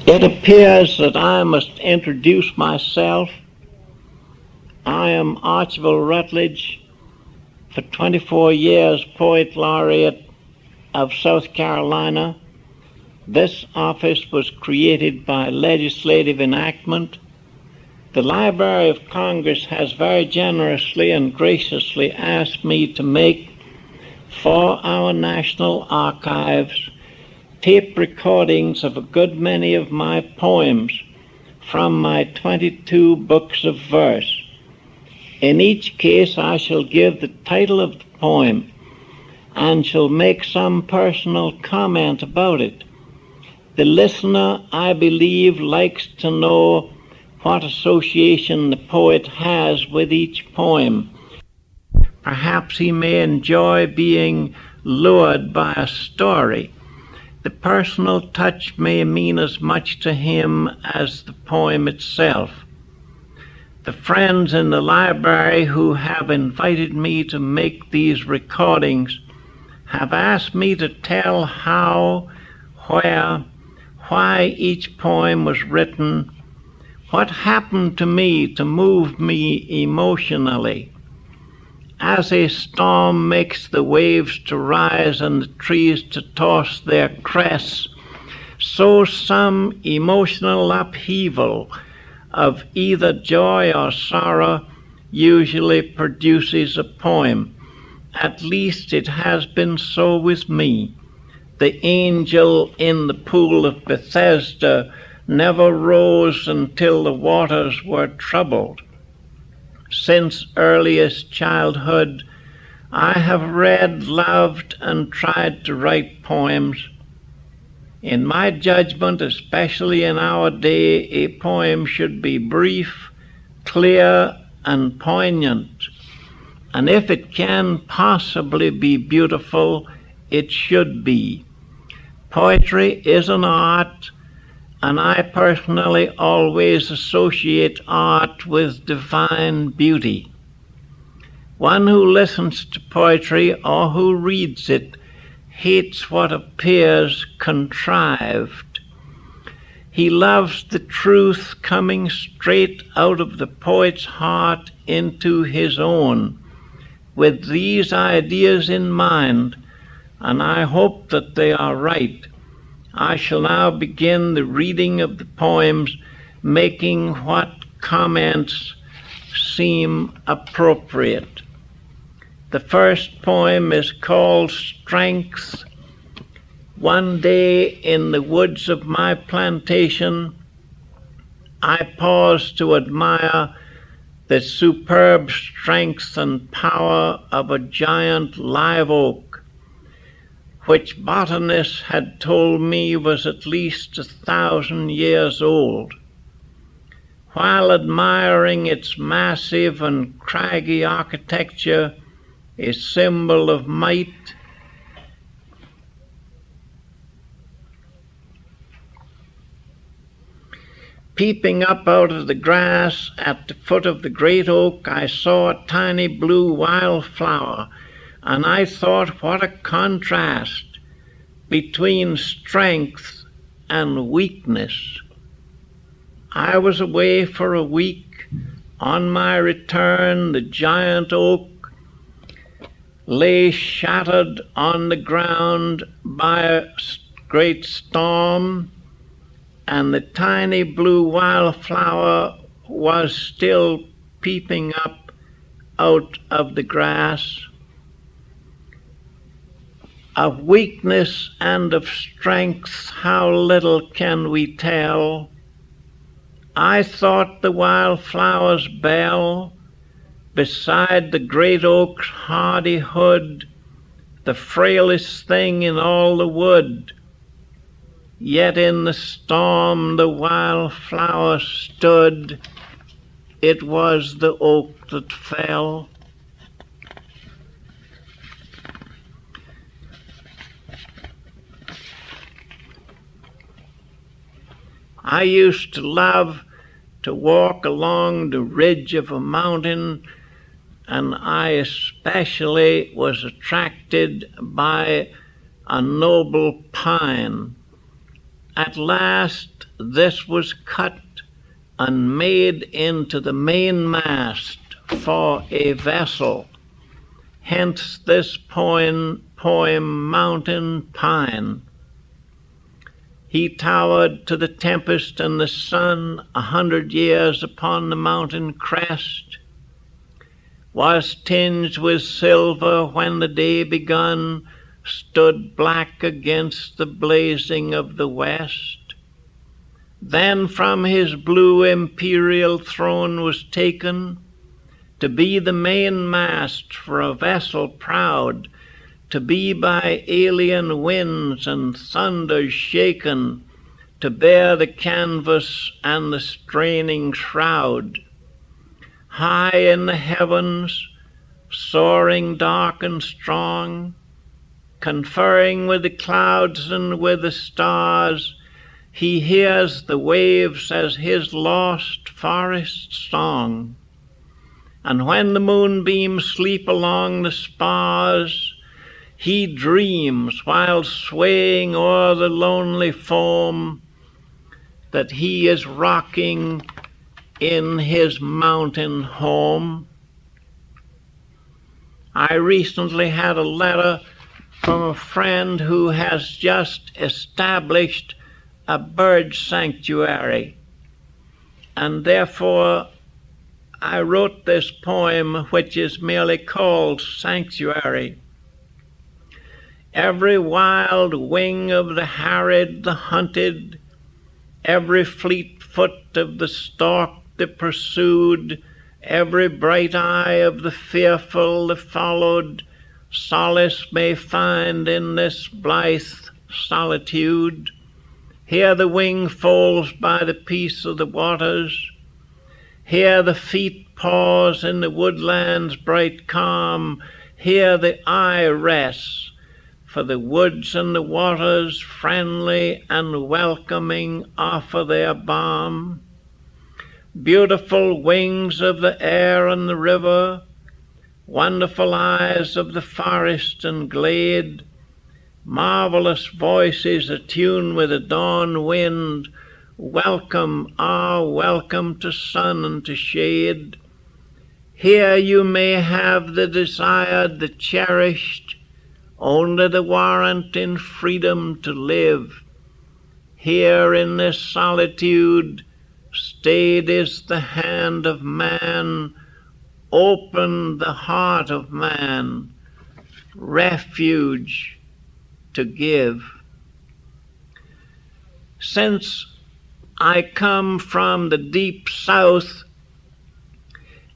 It appears that I must introduce myself. I am Archibald Rutledge, for 24 years Poet Laureate of South Carolina. This office was created by legislative enactment. The Library of Congress has very generously and graciously asked me to make for our National Archives tape recordings of a good many of my poems from my 22 books of verse. In each case I shall give the title of the poem and shall make some personal comment about it. The listener, I believe, likes to know what association the poet has with each poem. Perhaps he may enjoy being lured by a story. The personal touch may mean as much to him as the poem itself. The friends in the library who have invited me to make these recordings have asked me to tell how, where, why each poem was written, what happened to me to move me emotionally. As a storm makes the waves to rise and the trees to toss their crests, so some emotional upheaval of either joy or sorrow usually produces a poem. At least it has been so with me. The angel in the pool of Bethesda never rose until the waters were troubled. Since earliest childhood, I have read, loved, and tried to write poems. In my judgment, especially in our day, a poem should be brief, clear, and poignant. And if it can possibly be beautiful, it should be. Poetry is an art, and I personally always associate art with divine beauty. One who listens to poetry or who reads it hates what appears contrived. He loves the truth coming straight out of the poet's heart into his own. With these ideas in mind, and I hope that they are right, I shall now begin the reading of the poems, making what comments seem appropriate. The first poem is called Strength. One day in the woods of my plantation, I paused to admire the superb strength and power of a giant live oak, which botanists had told me was at least 1,000 years old. While admiring its massive and craggy architecture, a symbol of might, peeping up out of the grass at the foot of the great oak, I saw a tiny blue wildflower, and I thought, what a contrast between strength and weakness. I was away for a week. On my return, the giant oak lay shattered on the ground by a great storm, and the tiny blue wildflower was still peeping up out of the grass. Of weakness and of strength, how little can we tell? I thought the wildflower's bell, beside the great oak's hardihood, the frailest thing in all the wood. Yet in the storm the wildflower stood. It was the oak that fell. I used to love to walk along the ridge of a mountain, and I especially was attracted by a noble pine, At last this was cut and made into the mainmast for a vessel. Hence this poem Mountain Pine. He towered to the tempest and the sun 100 years upon the mountain crest, was tinged with silver when the day begun, stood black against the blazing of the west. Then from his blue imperial throne was taken, to be the mainmast for a vessel proud, to be by alien winds and thunders shaken, to bear the canvas and the straining shroud. High in the heavens, soaring dark and strong, conferring with the clouds and with the stars, he hears the waves as his lost forest song. And when the moonbeams sleep along the spars, he dreams while swaying o'er the lonely foam that he is rocking in his mountain home. I recently had a letter from a friend who has just established a bird sanctuary, and therefore I wrote this poem, which is merely called Sanctuary. Every wild wing of the harried, the hunted, every fleet foot of the stork, the pursued, every bright eye of the fearful, the followed, solace may find in this blithe solitude. Here the wing folds by the peace of the waters, here the feet pause in the woodland's bright calm, here the eye rests, for the woods and the waters, friendly and welcoming, offer their balm. Beautiful wings of the air and the river, wonderful eyes of the forest and glade, marvelous voices attuned with the dawn wind, welcome, welcome to sun and to shade. Here you may have the desired, the cherished, only the warrant in freedom to live. Here in this solitude, stayed is the hand of man, open the heart of man, refuge to give. Since I come from the deep south,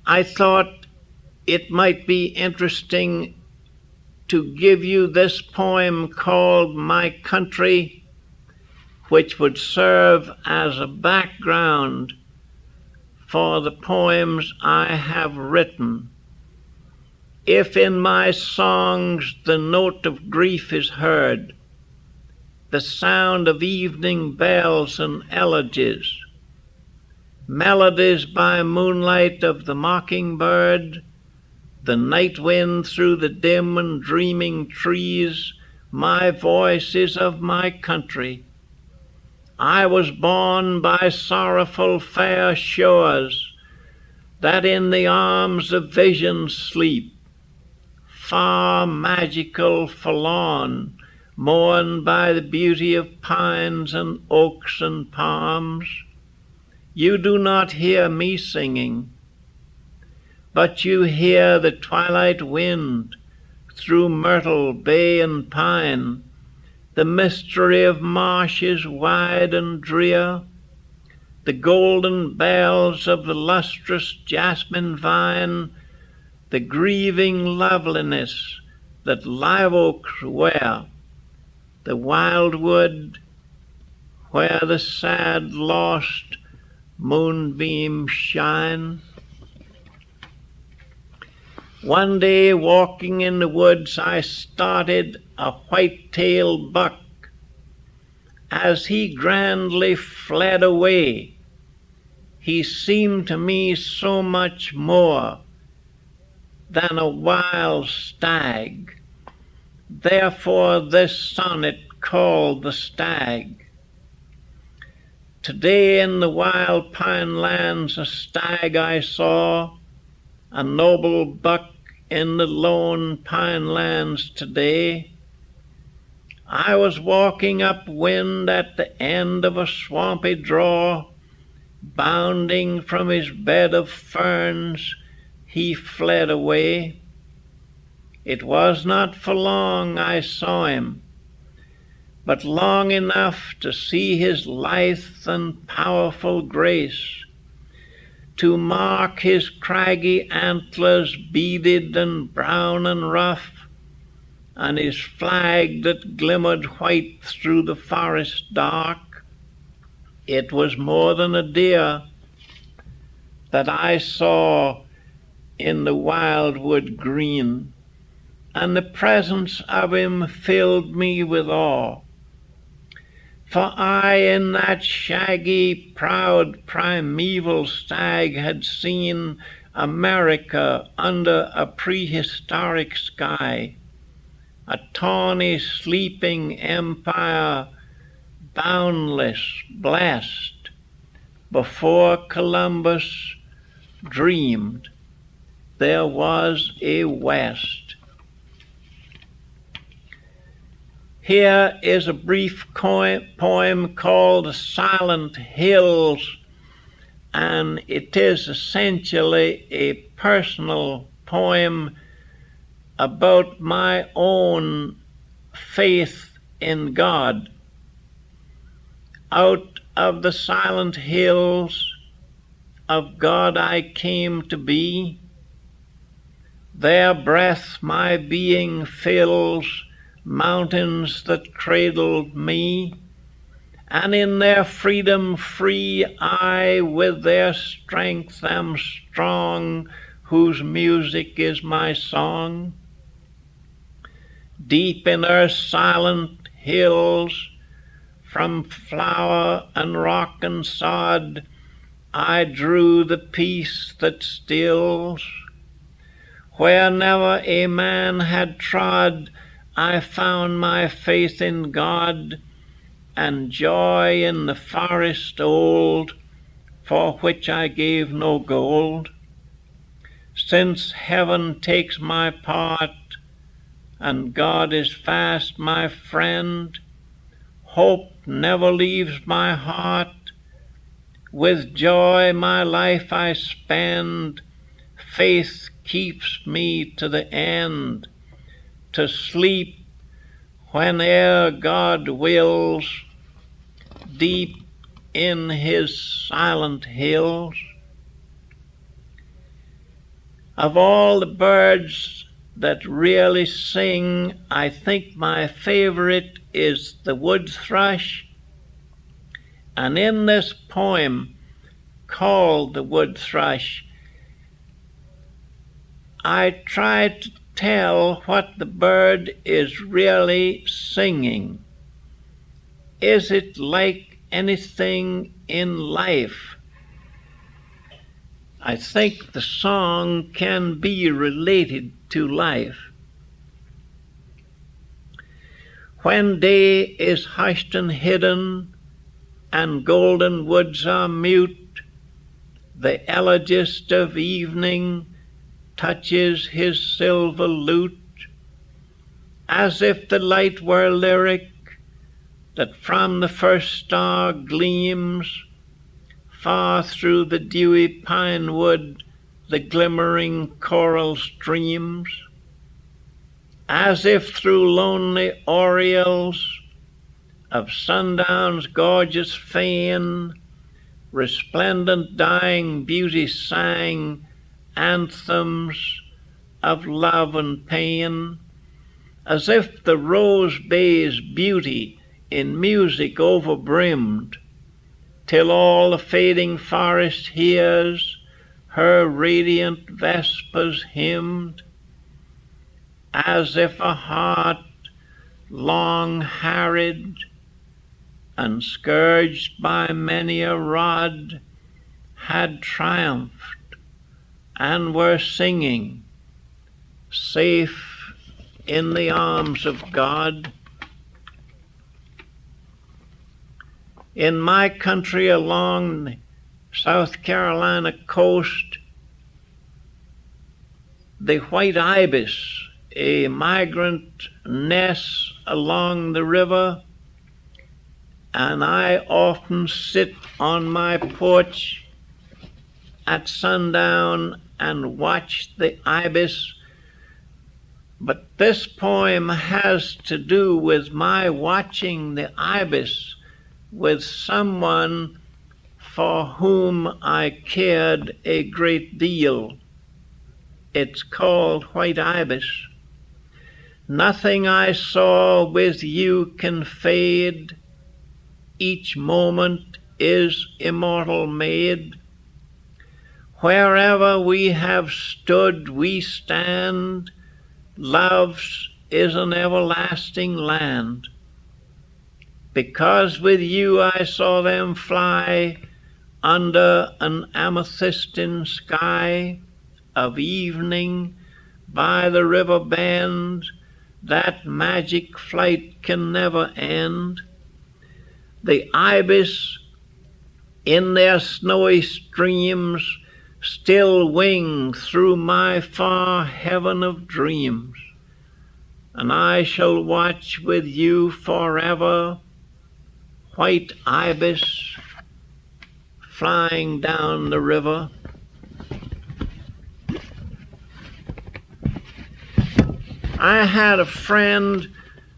I thought it might be interesting to give you this poem called My Country, which would serve as a background for the poems I have written. If in my songs the note of grief is heard, the sound of evening bells and elegies, melodies by moonlight of the mockingbird, the night wind through the dim and dreaming trees, my voice is of my country. I was born by sorrowful fair shores that in the arms of vision sleep, far magical, forlorn, mourned by the beauty of pines and oaks and palms. You do not hear me singing, but you hear the twilight wind through myrtle, bay, and pine, the mystery of marshes wide and drear, the golden bells of the lustrous jasmine vine, the grieving loveliness that live oaks wear, the wildwood where the sad lost moonbeams shine. One day walking in the woods I started a white-tailed buck. As he grandly fled away, he seemed to me so much more than a wild stag. Therefore this sonnet called The Stag. Today in the wild pine lands a stag I saw, a noble buck in the lone pine lands today. I was walking upwind at the end of a swampy draw, bounding from his bed of ferns, he fled away. It was not for long I saw him, but long enough to see his lithe and powerful grace, to mark his craggy antlers beaded and brown and rough, and his flag that glimmered white through the forest dark. It was more than a deer that I saw in the wildwood green, and the presence of him filled me with awe. For I in that shaggy, proud, primeval stag had seen America under a prehistoric sky, a tawny, sleeping empire, boundless, blessed, before Columbus dreamed there was a West. Here is a brief poem called Silent Hills, and it is essentially a personal poem about my own faith in God. Out of the silent hills of God I came to be. Their breath my being fills, mountains that cradled me, and in their freedom free I with their strength am strong, whose music is my song. Deep in earth's silent hills, from flower and rock and sod, I drew the peace that stills. Where never a man had trod, I found my faith in God, and joy in the forest old, for which I gave no gold. Since heaven takes my part, and God is fast my friend, hope never leaves my heart. With joy my life I spend, faith keeps me to the end, to sleep whene'er God wills, deep in his silent hills. Of all the birds that really sing, I think my favorite is the wood thrush. And in this poem called The Wood Thrush, I try to tell what the bird is really singing. Is it like anything in life? I think the song can be related to life. When day is hushed and hidden, and golden woods are mute, the elegist of evening touches his silver lute, as if the light were lyric that from the first star gleams far through the dewy pine wood, the glimmering choral streams, as if through lonely orioles of sundown's gorgeous fane, resplendent dying beauty sang anthems of love and pain, as if the rose bay's beauty in music overbrimmed, till all the fading forest hears her radiant vespers hymned, as if a heart long harried and scourged by many a rod had triumphed and were singing, safe in the arms of God. In my country along the South Carolina coast, the white ibis, a migrant, nests along the river, and I often sit on my porch at sundown and watch the ibis. But this poem has to do with my watching the ibis with someone for whom I cared a great deal. It's called White Ibis. Nothing I saw with you can fade. Each moment is immortal made. Wherever we have stood, we stand. Love's is an everlasting land. Because with you I saw them fly under an amethystine sky of evening by the river bend, that magic flight can never end. The ibis in their snowy streams still wing through my far heaven of dreams, and I shall watch with you forever, white ibis flying down the river. I had a friend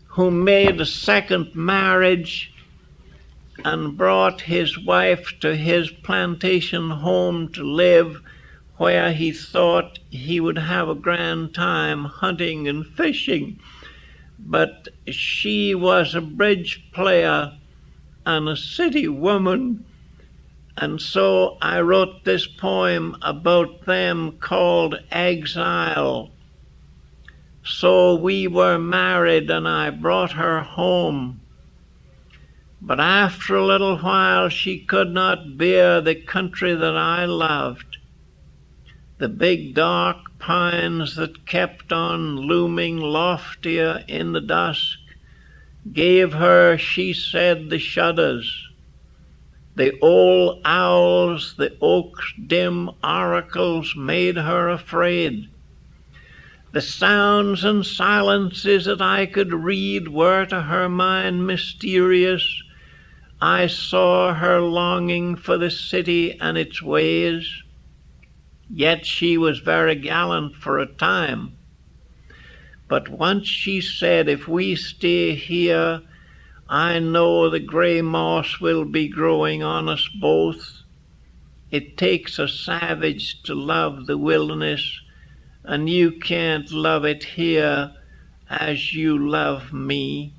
who made a second marriage and brought his wife to his plantation home to live, where he thought he would have a grand time hunting and fishing. But she was a bridge player and a city woman, and so I wrote this poem about them called Exile. So we were married and I brought her home. But after a little while she could not bear the country that I loved. The big dark pines that kept on looming loftier in the dusk gave her, she said, the shudders. The old owls, the oak's dim oracles made her afraid. The sounds and silences that I could read were to her mind mysterious. I saw her longing for the city and its ways. Yet she was very gallant for a time. But once she said, if we stay here, I know the gray moss will be growing on us both. It takes a savage to love the wilderness, and you can't love it here as you love me.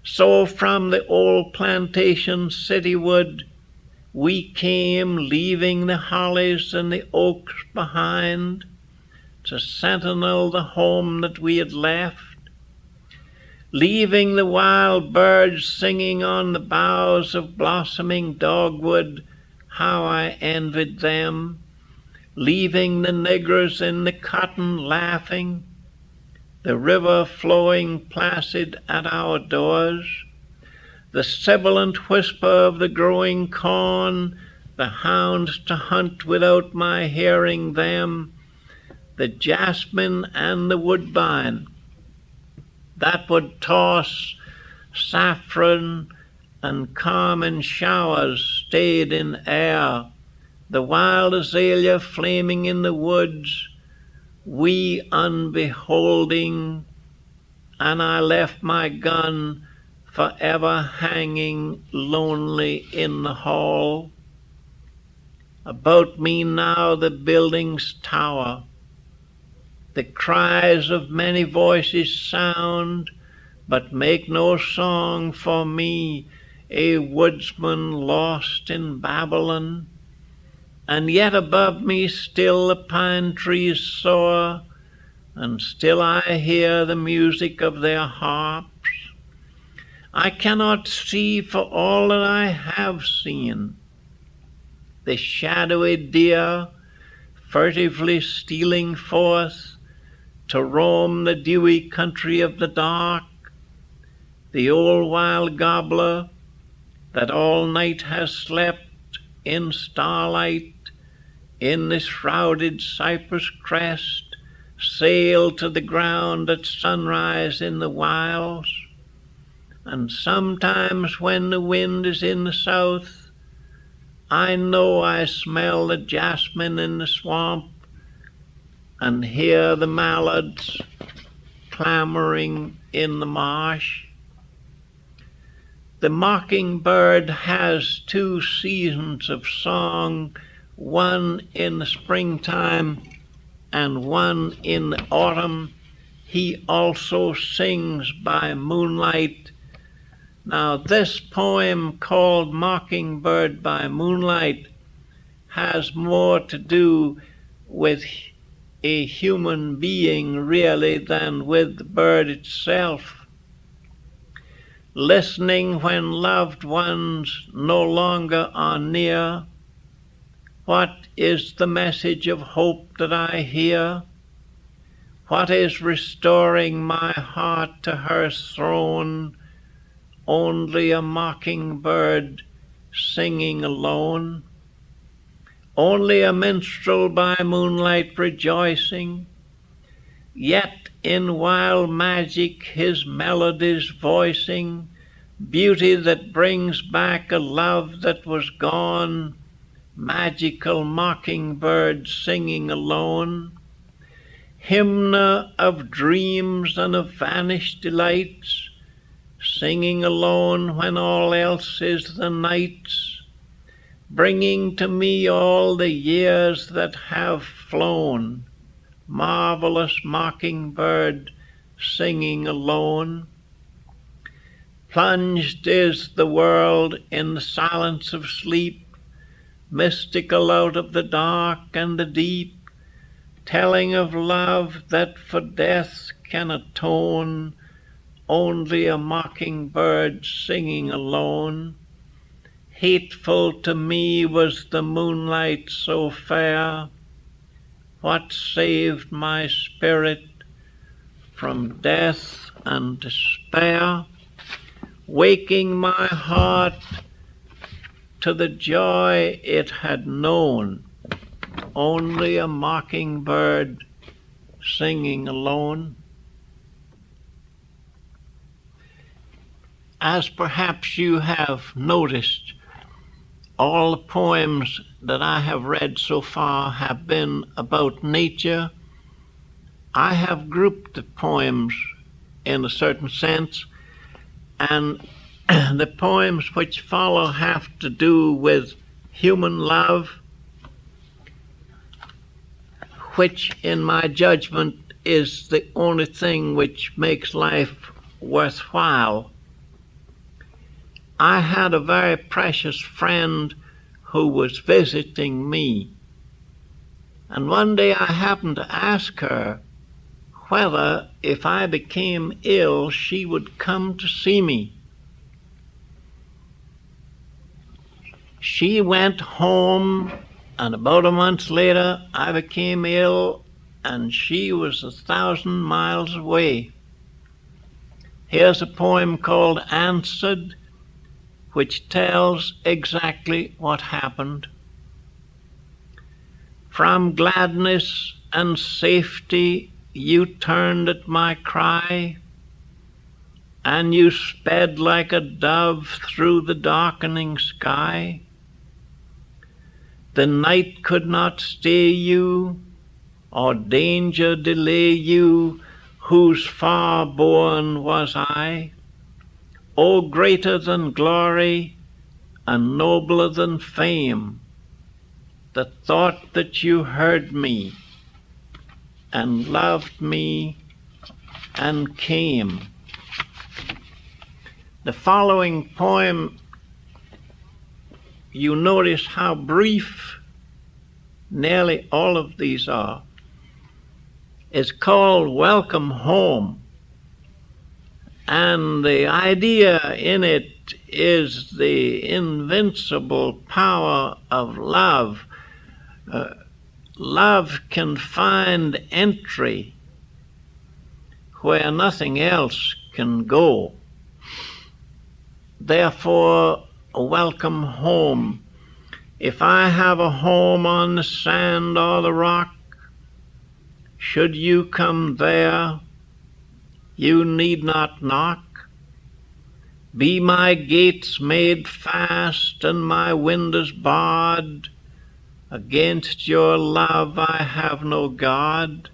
So from the old plantation cityward we came, leaving the hollies and the oaks behind, to sentinel the home that we had left, leaving the wild birds singing on the boughs of blossoming dogwood, how I envied them, leaving the niggers in the cotton laughing, the river flowing placid at our doors, the sibilant whisper of the growing corn, the hounds to hunt without my hearing them, the jasmine and the woodbine that would toss saffron and carmine showers stayed in air, the wild azalea flaming in the woods, we unbeholding, and I left my gun forever hanging lonely in the hall. About me now the buildings tower, the cries of many voices sound, but make no song for me, a woodsman lost in Babylon. And yet above me still the pine trees soar, and still I hear the music of their harps. I cannot see for all that I have seen the shadowy deer furtively stealing forth to roam the dewy country of the dark, the old wild gobbler that all night has slept in starlight, in this shrouded cypress crest, sail to the ground at sunrise in the wilds. And sometimes when the wind is in the south, I know I smell the jasmine in the swamp and hear the mallards clamoring in the marsh. The mockingbird has 2 seasons of song, one in the springtime and one in the autumn. He also sings by moonlight. Now, this poem called Mockingbird by Moonlight has more to do with a human being really than with the bird itself. Listening when loved ones no longer are near, what is the message of hope that I hear? What is restoring my heart to her throne? Only a mockingbird singing alone. Only a minstrel by moonlight rejoicing, yet in wild magic his melodies voicing, beauty that brings back a love that was gone, magical mockingbird singing alone, hymner of dreams and of vanished delights, singing alone when all else is the nights, bringing to me all the years that have flown, marvelous mockingbird singing alone. Plunged is the world in the silence of sleep, mystical out of the dark and the deep, telling of love that for death can atone, only a mockingbird singing alone. Hateful to me was the moonlight so fair, what saved my spirit from death and despair, waking my heart to the joy it had known, only a mockingbird singing alone. As perhaps you have noticed, all the poems that I have read so far have been about nature. I have grouped the poems in a certain sense, and the poems which follow have to do with human love, which in my judgment is the only thing which makes life worthwhile. I had a very precious friend who was visiting me, and one day I happened to ask her whether if I became ill she would come to see me. She went home, and about a month later I became ill, and she was 1,000 miles away. Here's a poem called Answered, which tells exactly what happened. From gladness and safety you turned at my cry, and you sped like a dove through the darkening sky. The night could not stay you, or danger delay you, whose far born was I. O greater than glory and nobler than fame, the thought that you heard me and loved me and came. The following poem, you notice how brief nearly all of these are. It's called Welcome Home. And the idea in it is the invincible power of love. Love can find entry where nothing else can go. Therefore, a welcome home. If I have a home on the sand or the rock, should you come there, you need not knock. Be my gates made fast and my windows barred, against your love I have no guard.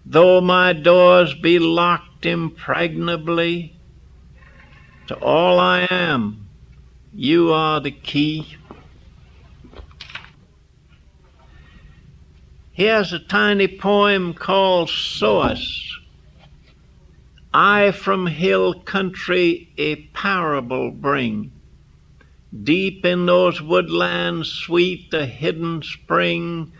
Though my doors be locked impregnably, to all I am, you are the key. Here's a tiny poem called Source. I from hill country a parable bring. Deep in those woodlands sweet a hidden spring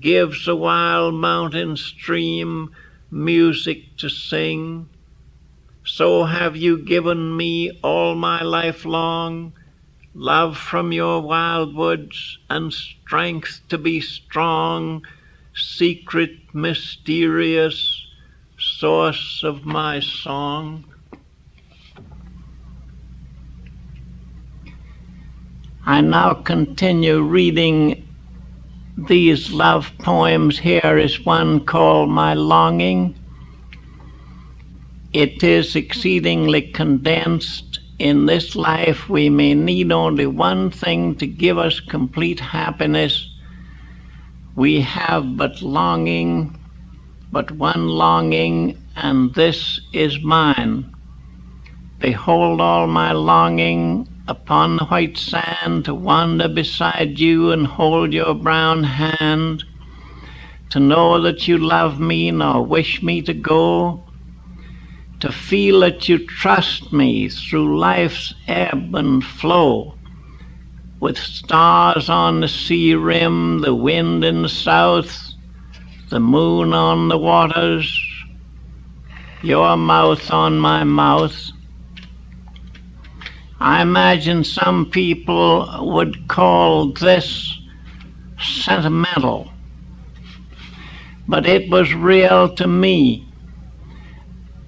gives the wild mountain stream music to sing. So have you given me all my life long, love from your wild woods and strength to be strong, secret, mysterious source of my song. I now continue reading these love poems. Here is one called My Longing. It is exceedingly condensed. In this life we may need only one thing to give us complete happiness. We have but longing, but one longing, and this is mine. Behold all my longing upon the white sand, to wander beside you and hold your brown hand, to know that you love me nor wish me to go, to feel that you trust me through life's ebb and flow. With stars on the sea rim, the wind in the south, the moon on the waters, your mouth on my mouth. I imagine some people would call this sentimental, but it was real to me,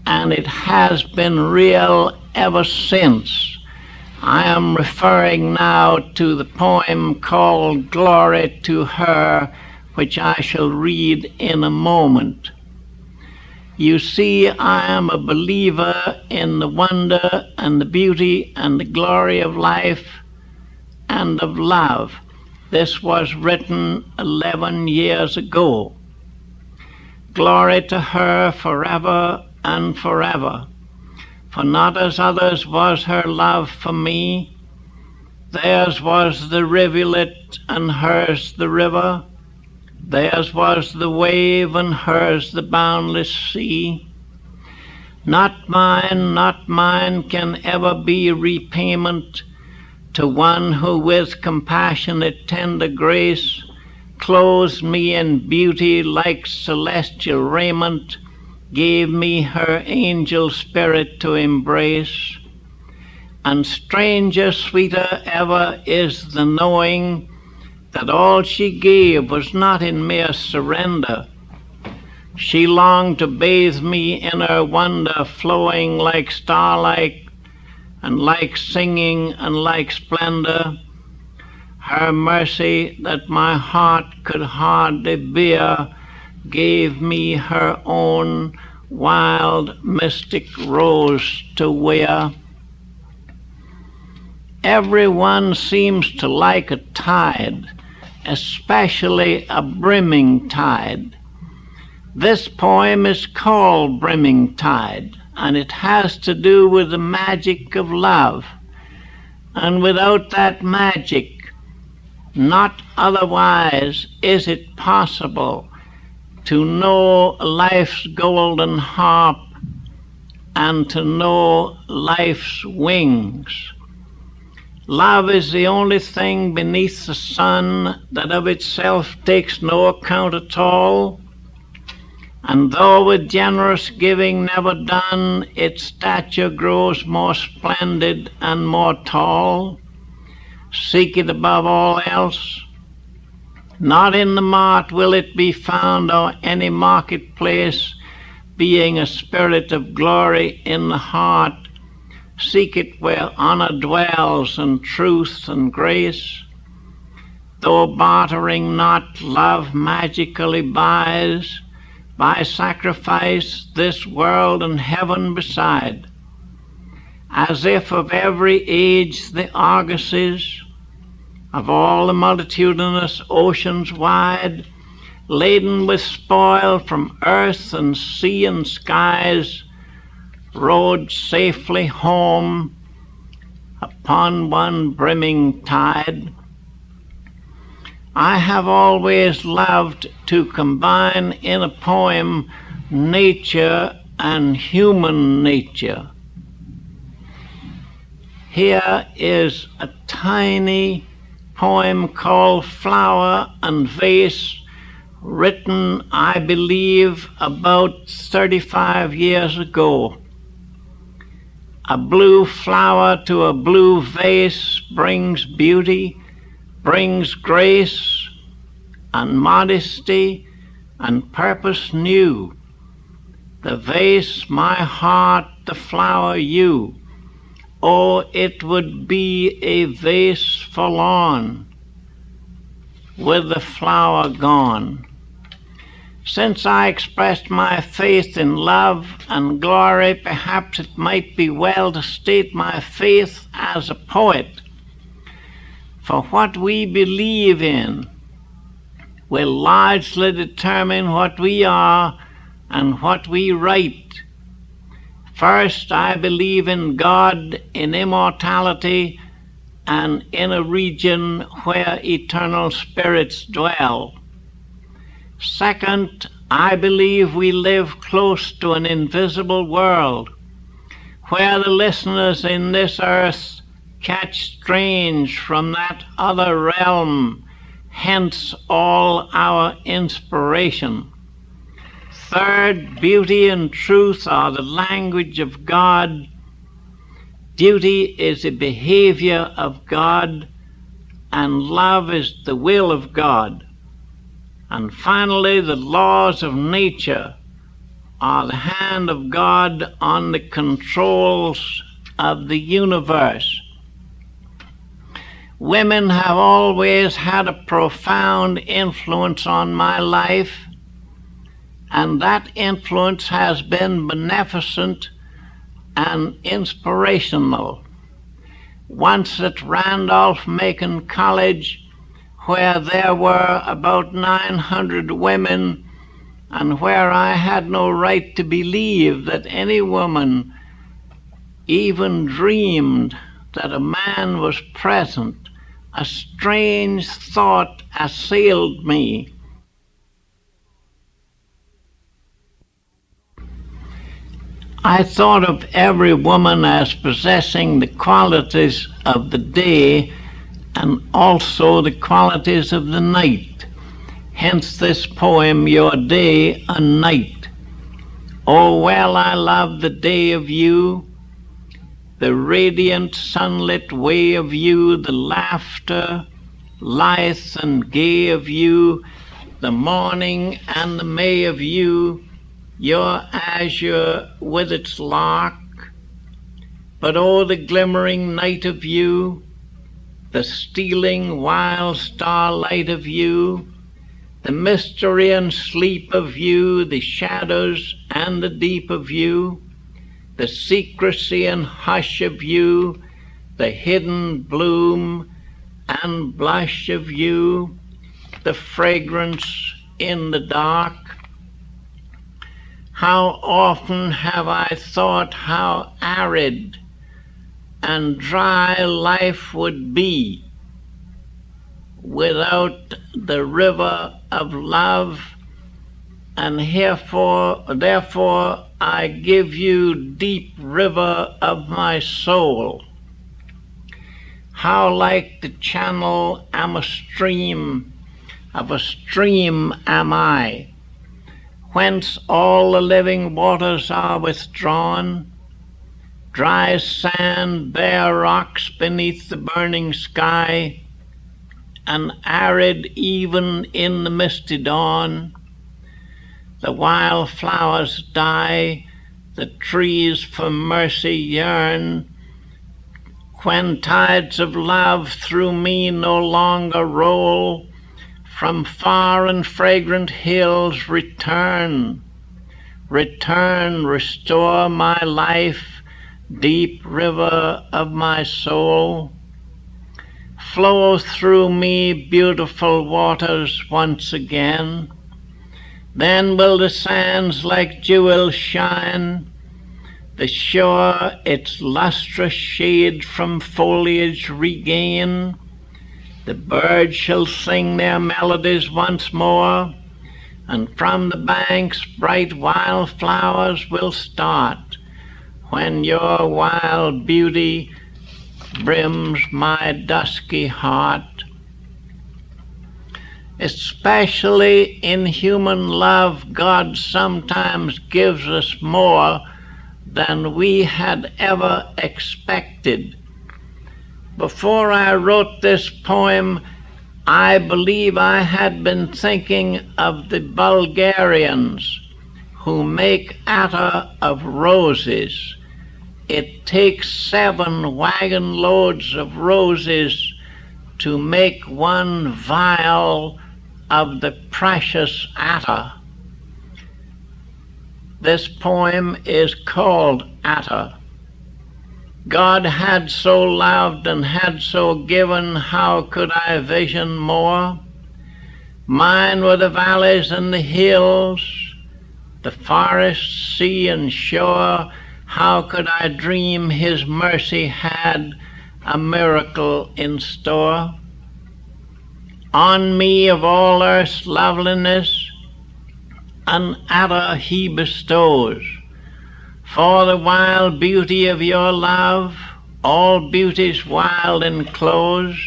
and it has been real ever since. I am referring now to the poem called Glory to Her, which I shall read in a moment. You see, I am a believer in the wonder and the beauty and the glory of life and of love. This was written 11 years ago. Glory to her forever and forever, for not as others was her love for me. Theirs was the rivulet and hers the river. Theirs was the wave and hers the boundless sea. Not mine can ever be repayment to one who with compassionate tender grace clothed me in beauty like celestial raiment, gave me her angel spirit to embrace. And stranger, sweeter ever is the knowing that all she gave was not in mere surrender. She longed to bathe me in her wonder, flowing like starlight and like singing and like splendor. Her mercy that my heart could hardly bear gave me her own wild mystic rose to wear. Everyone seems to like a tide, especially a brimming tide. This poem is called Brimming Tide, and it has to do with the magic of love. And without that magic, not otherwise is it possible to know life's golden harp and to know life's wings. Love is the only thing beneath the sun that of itself takes no account at all, and though with generous giving never done, its stature grows more splendid and more tall. Seek it above all else. Not in the mart will it be found, or any marketplace, being a spirit of glory in the heart. Seek it where honor dwells and truth and grace. Though bartering not, love magically buys by sacrifice this world and heaven beside. As if of every age the argosies of all the multitudinous oceans wide, laden with spoil from earth and sea and skies, rode safely home upon one brimming tide. I have always loved to combine in a poem nature and human nature. Here is a tiny poem called Flower and Vase, written, I believe, about 35 years ago. A blue flower to a blue vase brings beauty, brings grace and modesty and purpose new. The vase my heart, the flower you. Oh, it would be a vase forlorn with the flower gone. Since I expressed my faith in love and glory, perhaps it might be well to state my faith as a poet. For what we believe in will largely determine what we are and what we write. First, I believe in God, in immortality, and in a region where eternal spirits dwell. Second, I believe we live close to an invisible world, where the listeners in this earth catch strange from that other realm, hence all our inspiration. Third, beauty and truth are the language of God. Duty is the behavior of God, and love is the will of God. And finally, the laws of nature are the hand of God on the controls of the universe. Women have always had a profound influence on my life, and that influence has been beneficent and inspirational. Once at Randolph-Macon College, where there were about 900 women, and where I had no right to believe that any woman even dreamed that a man was present, a strange thought assailed me. I thought of every woman as possessing the qualities of the day and also the qualities of the night. Hence this poem, Your Day and Night. Oh, well, I love the day of you, the radiant sunlit way of you, the laughter, lithe and gay of you, the morning and the May of you, your azure with its lark. But oh, the glimmering night of you, the stealing wild starlight of you, the mystery and sleep of you, the shadows and the deep of you, the secrecy and hush of you, the hidden bloom and blush of you, the fragrance in the dark. How often have I thought how arid and dry life would be without the river of love, and therefore I give you, deep river of my soul. How like the channel am a stream, of a stream am I, whence all the living waters are withdrawn, dry sand, bare rocks beneath the burning sky, and arid even in the misty dawn. The wild flowers die, the trees for mercy yearn, When tides of love through me no longer roll, from far and fragrant hills return, restore my life, deep river of my soul. Flow through me, beautiful waters, once again. Then will the sands like jewels shine, the shore its lustrous shade from foliage regain. The birds shall sing their melodies once more, and from the banks bright wildflowers will start, when your wild beauty brims my dusky heart. Especially in human love, God sometimes gives us more than we had ever expected. Before I wrote this poem, I believe I had been thinking of the Bulgarians who make attar of roses. It takes 7 wagon loads of roses to make 1 vial of the precious attar. This poem is called Attar. God had so loved and had so given, how could I vision more? Mine were the valleys and the hills, the forest, sea and shore. How could I dream His mercy had a miracle in store? On me of all earth's loveliness, an attar He bestows. For the wild beauty of your love, all beauties wild enclose,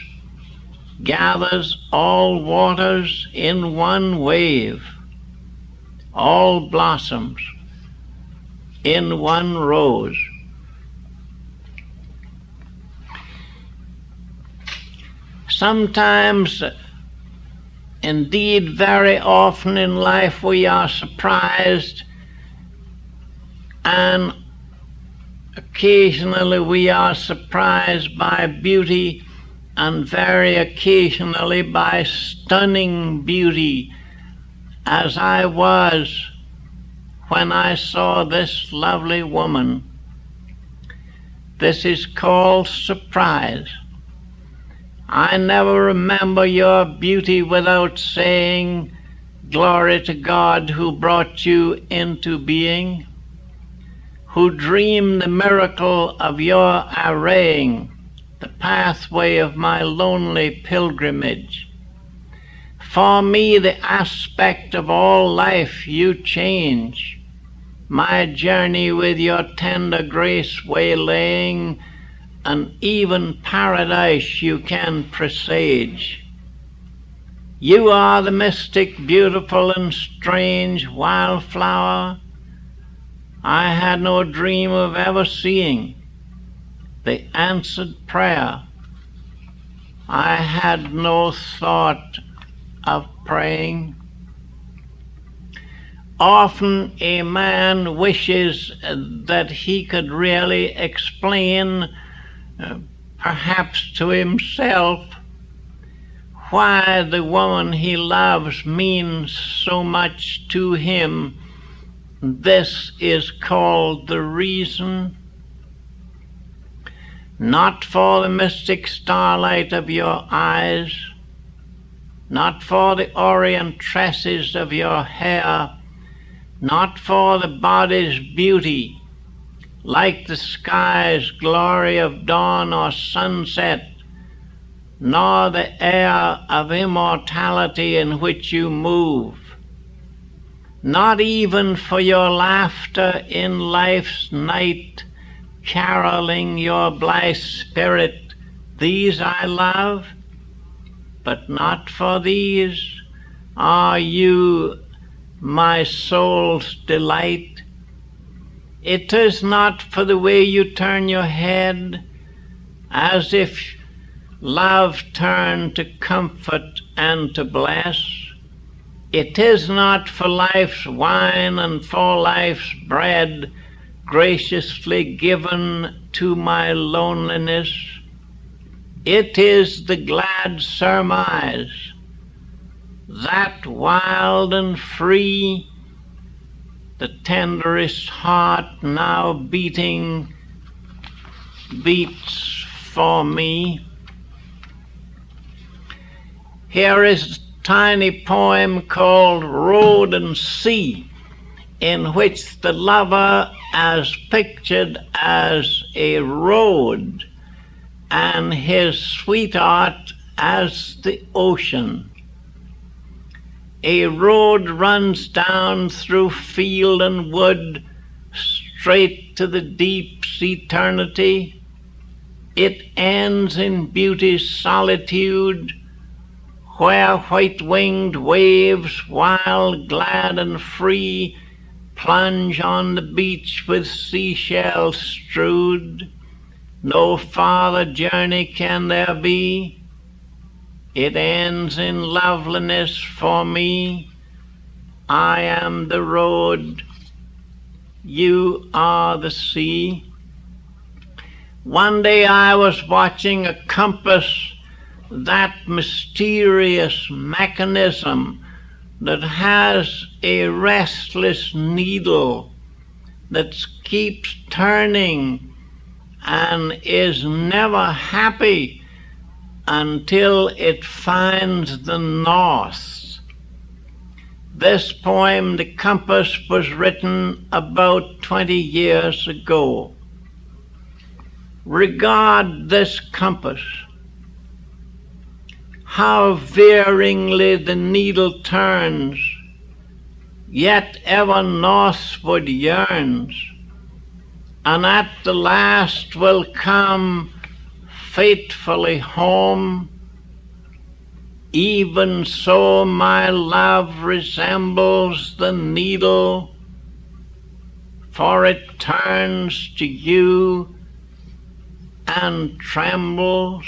gathers all waters in one wave, all blossoms in one rose. Sometimes, indeed very often in life, we are surprised, and occasionally we are surprised by beauty, and very occasionally by stunning beauty, as I was when I saw this lovely woman. This is called surprise. I never remember your beauty without saying, "Glory to God who brought you into being, who dreamed the miracle of your arraying, the pathway of my lonely pilgrimage. For me the aspect of all life you change, my journey with your tender grace waylaying, and even paradise you can presage. You are the mystic, beautiful and strange wildflower I had no dream of ever seeing, the answered prayer I had no thought of praying." Often a man wishes that he could really explain, perhaps to himself, why the woman he loves means so much to him. This is called the reason. Not for the mystic starlight of your eyes, not for the orient tresses of your hair, not for the body's beauty, like the sky's glory of dawn or sunset, nor the air of immortality in which you move, not even for your laughter in life's night, caroling your blithe spirit. These I love, but not for these are you my soul's delight. It is not for the way you turn your head, as if love turned to comfort and to bless. It is not for life's wine and for life's bread, graciously given to my loneliness. It is the glad surmise that wild and free the tenderest heart now beating beats for me. Here is a tiny poem called Road and Sea, in which the lover is pictured as a road and his sweetheart as the ocean. A road runs down through field and wood straight to the deep's eternity. It ends in beauty's solitude, where white-winged waves, wild, glad, and free, plunge on the beach with seashells strewed. No farther journey can there be. It ends in loveliness for me. I am the road, you are the sea. One day I was watching a compass, that mysterious mechanism that has a restless needle that keeps turning and is never happy until it finds the north. This poem, The Compass, was written about 20 years ago. Regard this compass, how veeringly the needle turns, yet ever northward yearns, and at the last will come faithfully home. Even so my love resembles the needle, for it turns to you and trembles.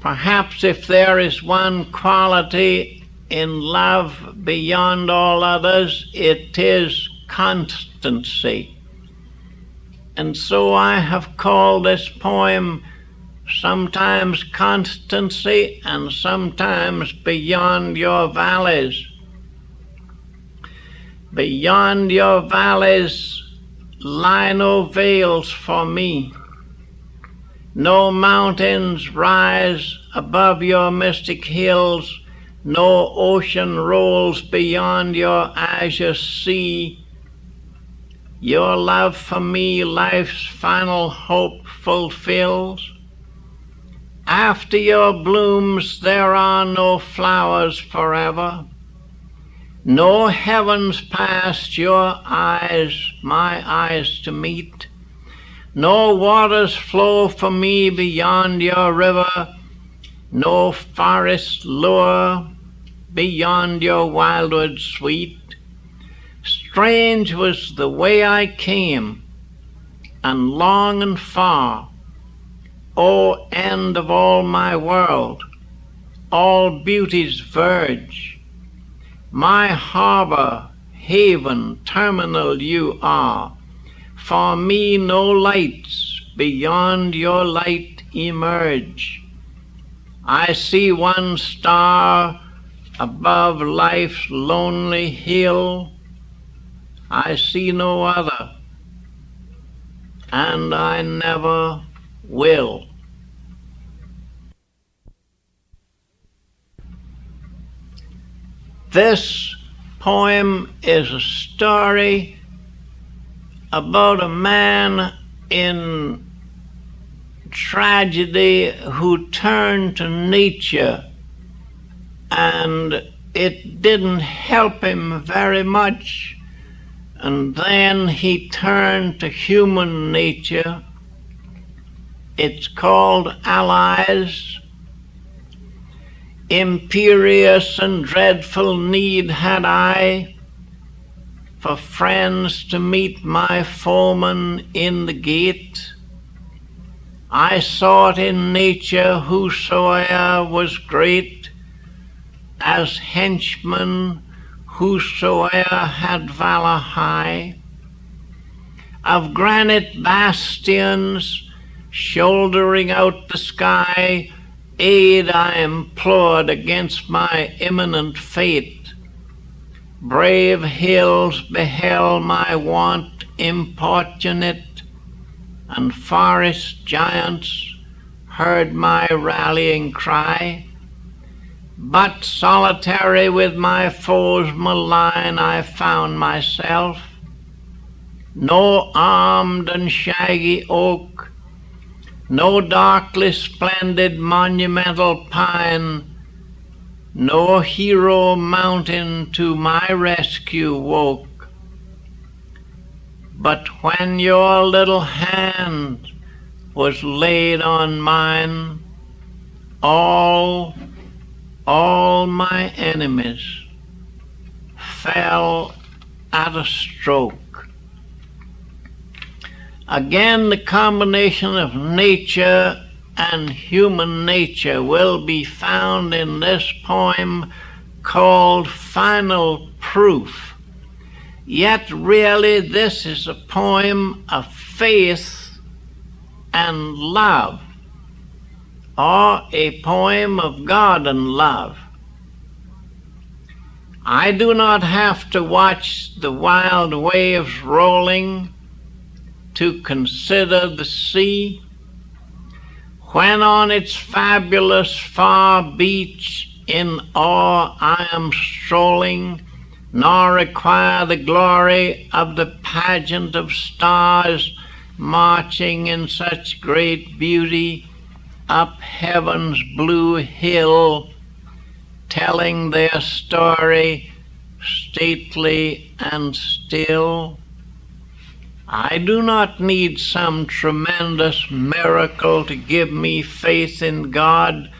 Perhaps if there is one quality in love beyond all others, it is constancy. And so I have called this poem sometimes Constancy and sometimes Beyond Your Valleys. Beyond your valleys lie no veils for me. No mountains rise above your mystic hills. No ocean rolls beyond your azure sea. Your love for me life's final hope fulfills. After your blooms there are no flowers forever. No heavens past your eyes, my eyes to meet. No waters flow for me beyond your river. No forest lure beyond your wildwood sweet. Strange was the way I came, and long and far, O end of all my world, all beauty's verge. My harbor, haven, terminal you are. For me no lights beyond your light emerge. I see one star above life's lonely hill. I see no other, and I never will. This poem is a story about a man in tragedy who turned to nature, and it didn't help him very much. And then he turned to human nature. It's called Allies. Imperious and dreadful need had I for friends to meet my foeman in the gate. I sought in nature whosoe'er was great, as henchmen whosoe'er had valor high. Of granite bastions shouldering out the sky, aid I implored against my imminent fate. Brave hills beheld my want importunate, and forest giants heard my rallying cry. But solitary with my foes malign I found myself. No armed and shaggy oak, no darkly splendid monumental pine, no hero mountain to my rescue woke. But when your little hand was laid on mine, all my enemies fell at a stroke. Again, the combination of nature and human nature will be found in this poem called Final Proof. Yet really this is a poem of faith and love, or a poem of God and love. I do not have to watch the wild waves rolling to consider the sea, when on its fabulous far beach in awe I am strolling, nor require the glory of the pageant of stars marching in such great beauty up heaven's blue hill, telling their story stately and still. I do not need some tremendous miracle to give me faith in God.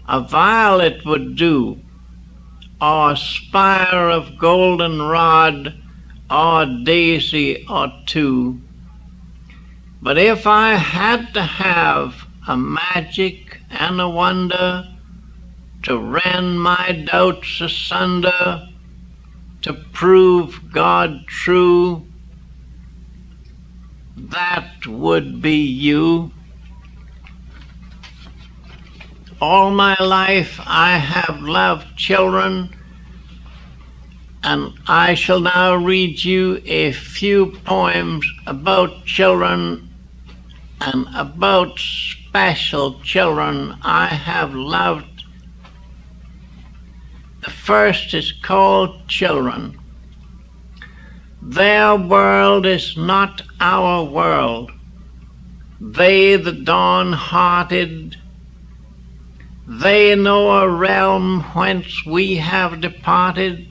A violet would do, or a spire of goldenrod, or a daisy or two. But if I had to have a magic and a wonder to rend my doubts asunder, to prove God true, that would be you. All my life I have loved children, and I shall now read you a few poems about children and about special children I have loved. The first is called Children. Their world is not our world. They, the dawn-hearted, they know a realm whence we have departed.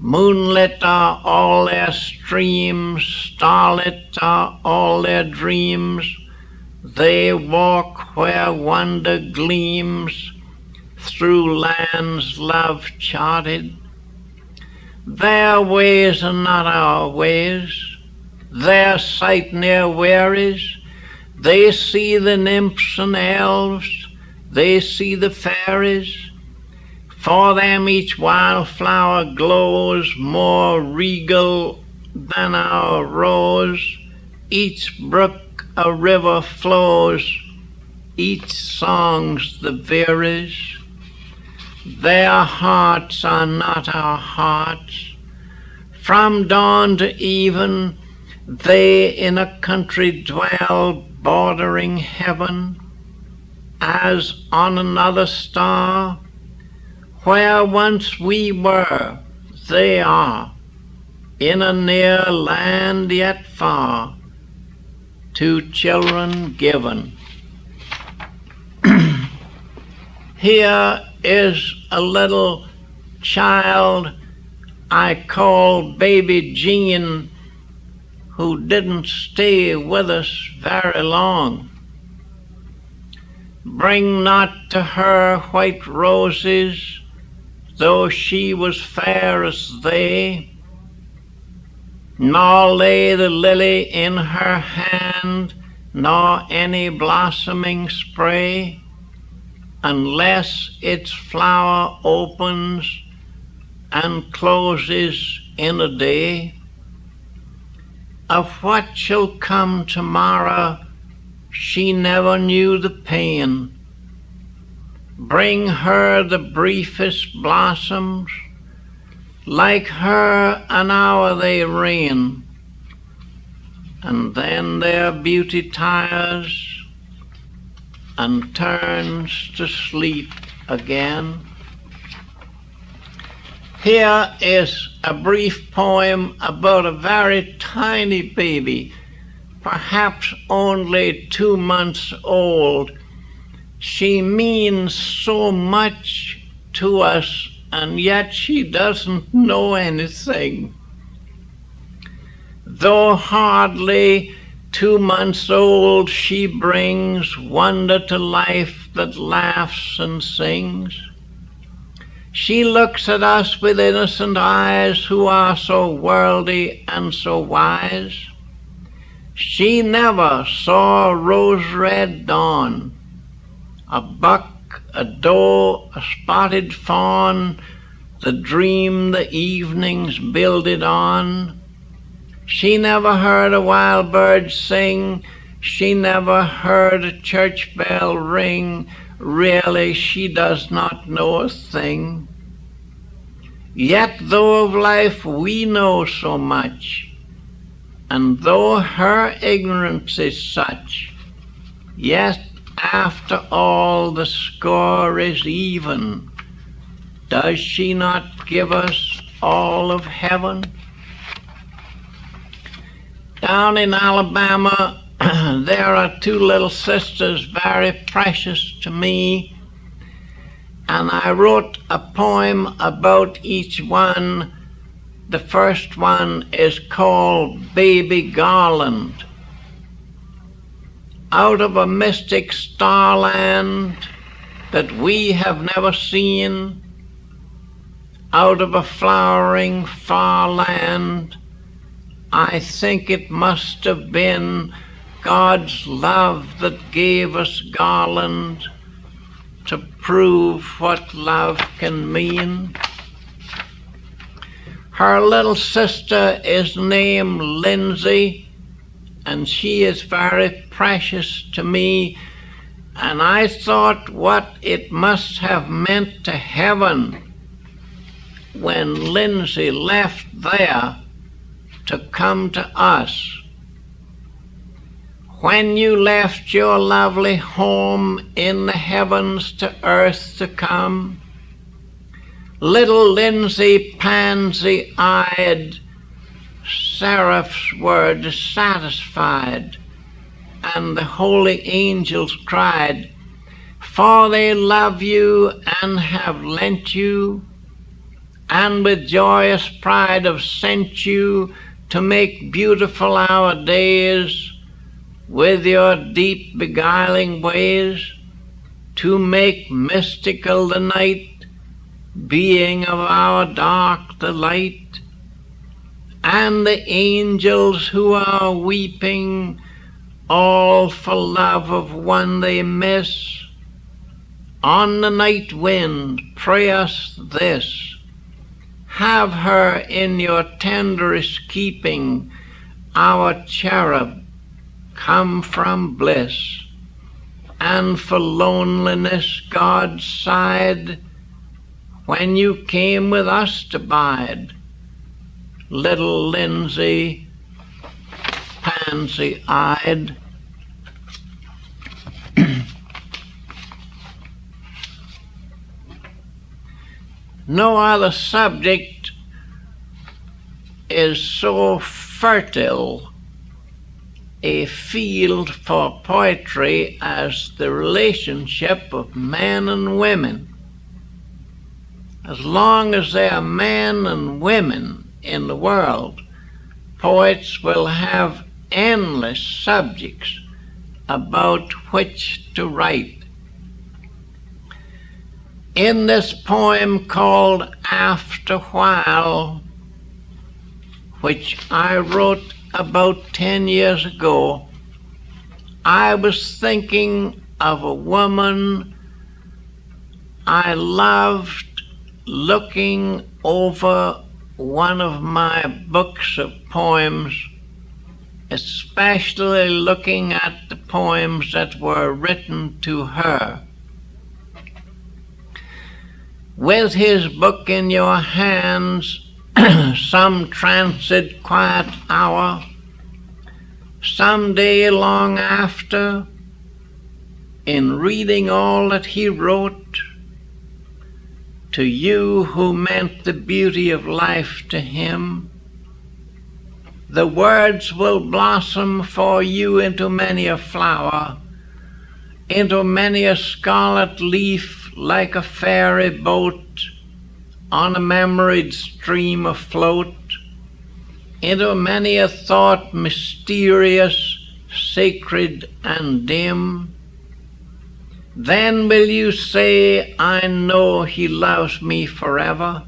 Moonlit are all their streams, starlit are all their dreams. They walk where wonder gleams, through lands love charted. Their ways are not our ways, their sight ne'er wearies. They see the nymphs and elves, they see the fairies. For them each wildflower glows more regal than our rose. Each brook a river flows, each song's the Veery's. Their hearts are not our hearts. From dawn to even, they in a country dwell bordering heaven, as on another star. Where once we were, they are, in a near land yet far, to children given. Here is a little child I call Baby Jean, who didn't stay with us very long. Bring not to her white roses, though she was fair as they, nor lay the lily in her hand, nor any blossoming spray, unless its flower opens and closes in a day. Of what shall come tomorrow, she never knew the pain. Bring her the briefest blossoms, like her an hour they rain, and then their beauty tires and turns to sleep again. Here is a brief poem about a very tiny baby, perhaps only 2 months old. She means so much to us, and yet she doesn't know anything. Though hardly 2 months old, she brings wonder to life that laughs and sings. She looks at us with innocent eyes who are so worldly and so wise. She never saw a rose-red dawn, a buck, a doe, a spotted fawn, the dream the evenings builded on. She never heard a wild bird sing, she never heard a church bell ring. Really, she does not know a thing. Yet though of life we know so much, and though her ignorance is such, yet after all the score is even. Does she not give us all of heaven? Down in Alabama, there are 2 little sisters very precious to me, and I wrote a poem about each one. The first one is called Baby Garland. Out of a mystic starland that we have never seen, out of a flowering far land, I think it must have been God's love that gave us Garland to prove what love can mean. Her little sister is named Lindsay, and she is very precious to me, and I thought what it must have meant to heaven when Lindsay left there to come to us. When you left your lovely home in the heavens to earth to come, little Lindsay, pansy-eyed, seraphs were dissatisfied, and the holy angels cried, for they love you and have lent you, and with joyous pride have sent you to make beautiful our days with your deep beguiling ways, to make mystical the night, being of our dark delight. And the angels who are weeping, all for love of one they miss, on the night wind pray us this, have her in your tenderest keeping, our cherub come from bliss. And for loneliness God sighed when you came with us to bide, little Lindsay, pansy-eyed. No other subject is so fertile a field for poetry as the relationship of men and women. As long as there are men and women in the world, poets will have endless subjects about which to write. In this poem called After While, which I wrote about 10 years ago, I was thinking of a woman I loved, looking over one of my books of poems, especially looking at the poems that were written to her. With his book in your hands, some tranced quiet hour, some day long after, in reading all that he wrote, to you who meant the beauty of life to him, the words will blossom for you into many a flower, into many a scarlet leaf like a fairy boat on a memoried stream afloat, into many a thought mysterious, sacred, and dim. Then will you say, I know he loves me forever.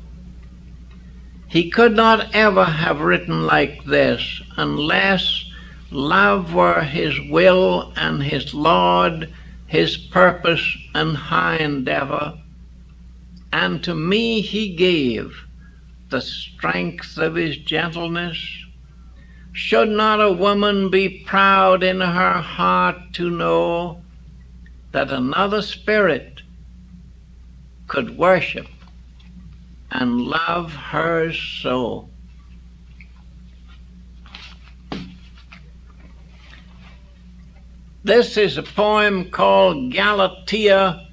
He could not ever have written like this unless love were his will and his Lord, his purpose and high endeavor. And to me he gave the strength of his gentleness. Should not a woman be proud in her heart to know that another spirit could worship and love her so? This is a poem called Galatea,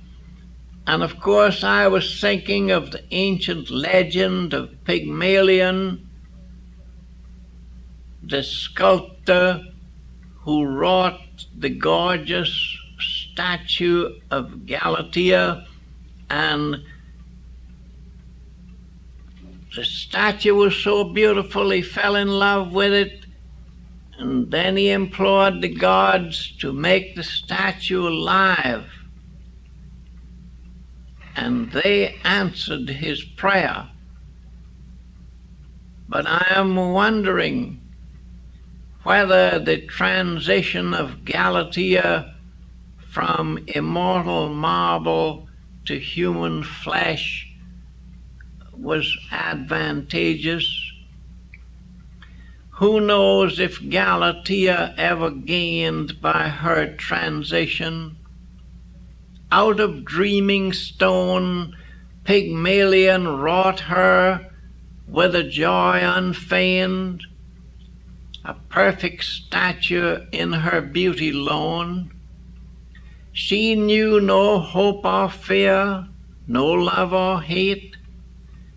and of course I was thinking of the ancient legend of Pygmalion, the sculptor who wrought the gorgeous statue of Galatea, and the statue was so beautiful he fell in love with it, and then he implored the gods to make the statue alive, and they answered his prayer. But I am wondering whether the transition of Galatea from immortal marble to human flesh was advantageous. Who knows if Galatea ever gained by her transition? Out of dreaming stone, Pygmalion wrought her with a joy unfeigned, a perfect statue in her beauty lone. She knew no hope or fear, no love or hate.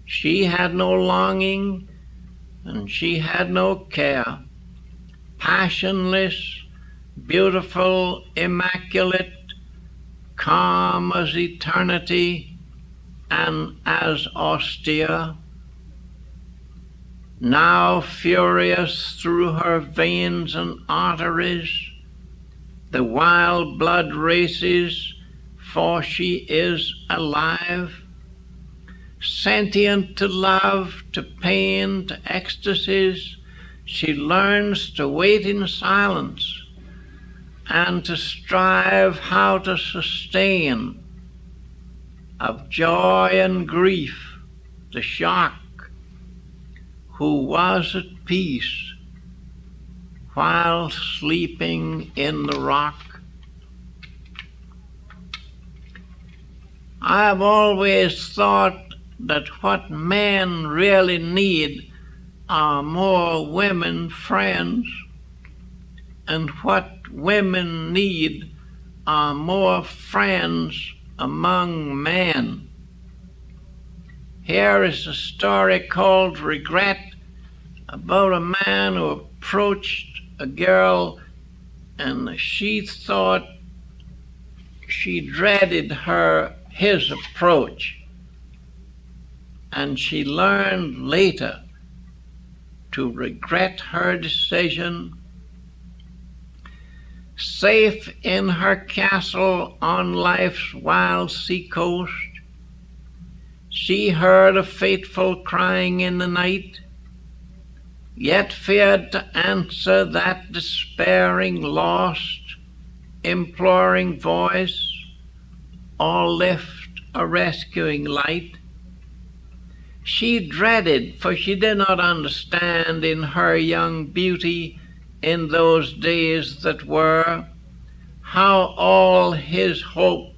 She had no longing, and she had no care. Passionless, beautiful, immaculate, calm as eternity, and as austere. Now furious through her veins and arteries, the wild blood races, for she is alive, sentient to love, to pain, to ecstasies. She learns to wait in silence and to strive how to sustain of joy and grief the shock, who was at peace while sleeping in the rock. I have always thought that what men really need are more women friends, and what women need are more friends among men. Here is a story called Regret, about a man who approached a girl, and she thought she dreaded his approach, and she learned later to regret her decision. Safe in her castle on life's wild seacoast, she heard a fateful crying in the night, yet feared to answer that despairing, lost, imploring voice, or lift a rescuing light. She dreaded, for she did not understand in her young beauty in those days that were, how all his hope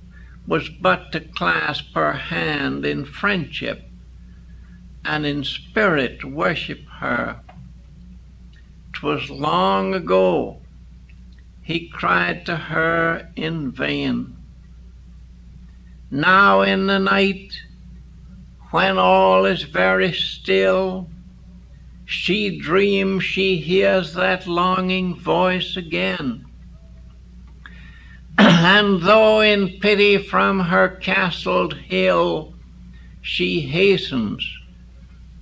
was but to clasp her hand in friendship and in spirit worship her. 'Twas long ago he cried to her in vain. Now in the night, when all is very still, she dreams she hears that longing voice again. And though in pity from her castled hill she hastens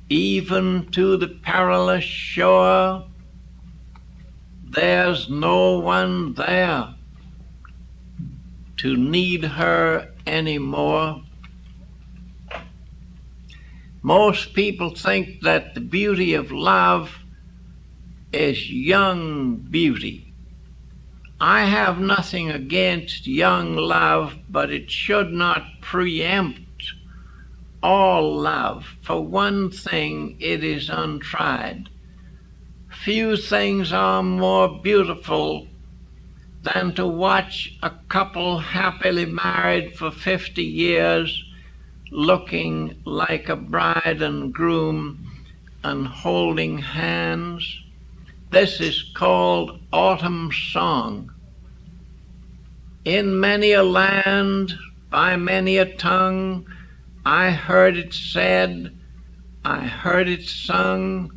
even to the perilous shore, there's no one there to need her anymore. Most people think that the beauty of love is young beauty. I have nothing against young love, but it should not preempt all love. For one thing, it is untried. Few things are more beautiful than to watch a couple happily married for 50 years, looking like a bride and groom and holding hands. This is called autumn song. In many a land, by many a tongue, I heard it said, I heard it sung,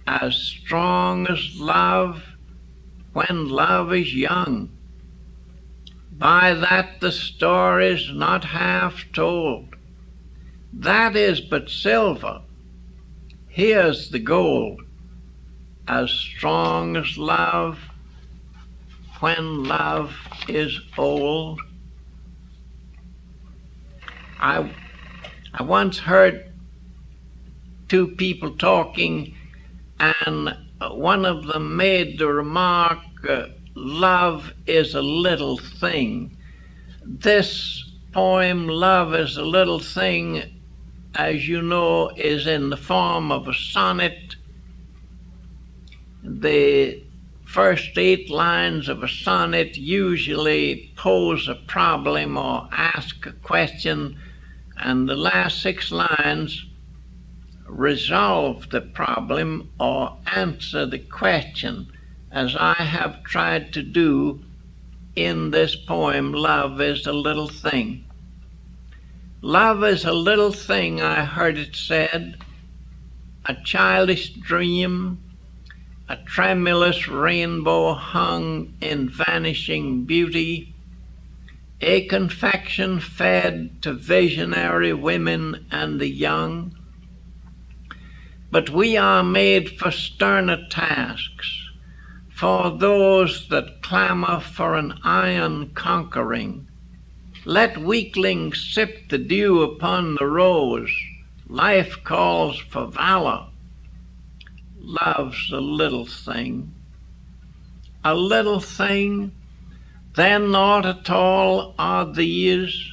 as strong as love when love is young. By that the story's not half told. That is but silver, here's the gold. As strong as love when love is old. I once heard two people talking, and one of them made the remark, love is a little thing. This poem, Love is a Little Thing, as you know, is in the form of a sonnet. The first 8 lines of a sonnet usually pose a problem or ask a question, and the last 6 lines resolve the problem or answer the question, as I have tried to do in this poem, Love is a Little Thing. Love is a little thing, I heard it said, a childish dream, a tremulous rainbow hung in vanishing beauty, a confection fed to visionary women and the young. But we are made for sterner tasks, for those that clamor for an iron conquering. Let weaklings sip the dew upon the rose. Life calls for valor. Love's a little thing. A little thing, then naught at all are these.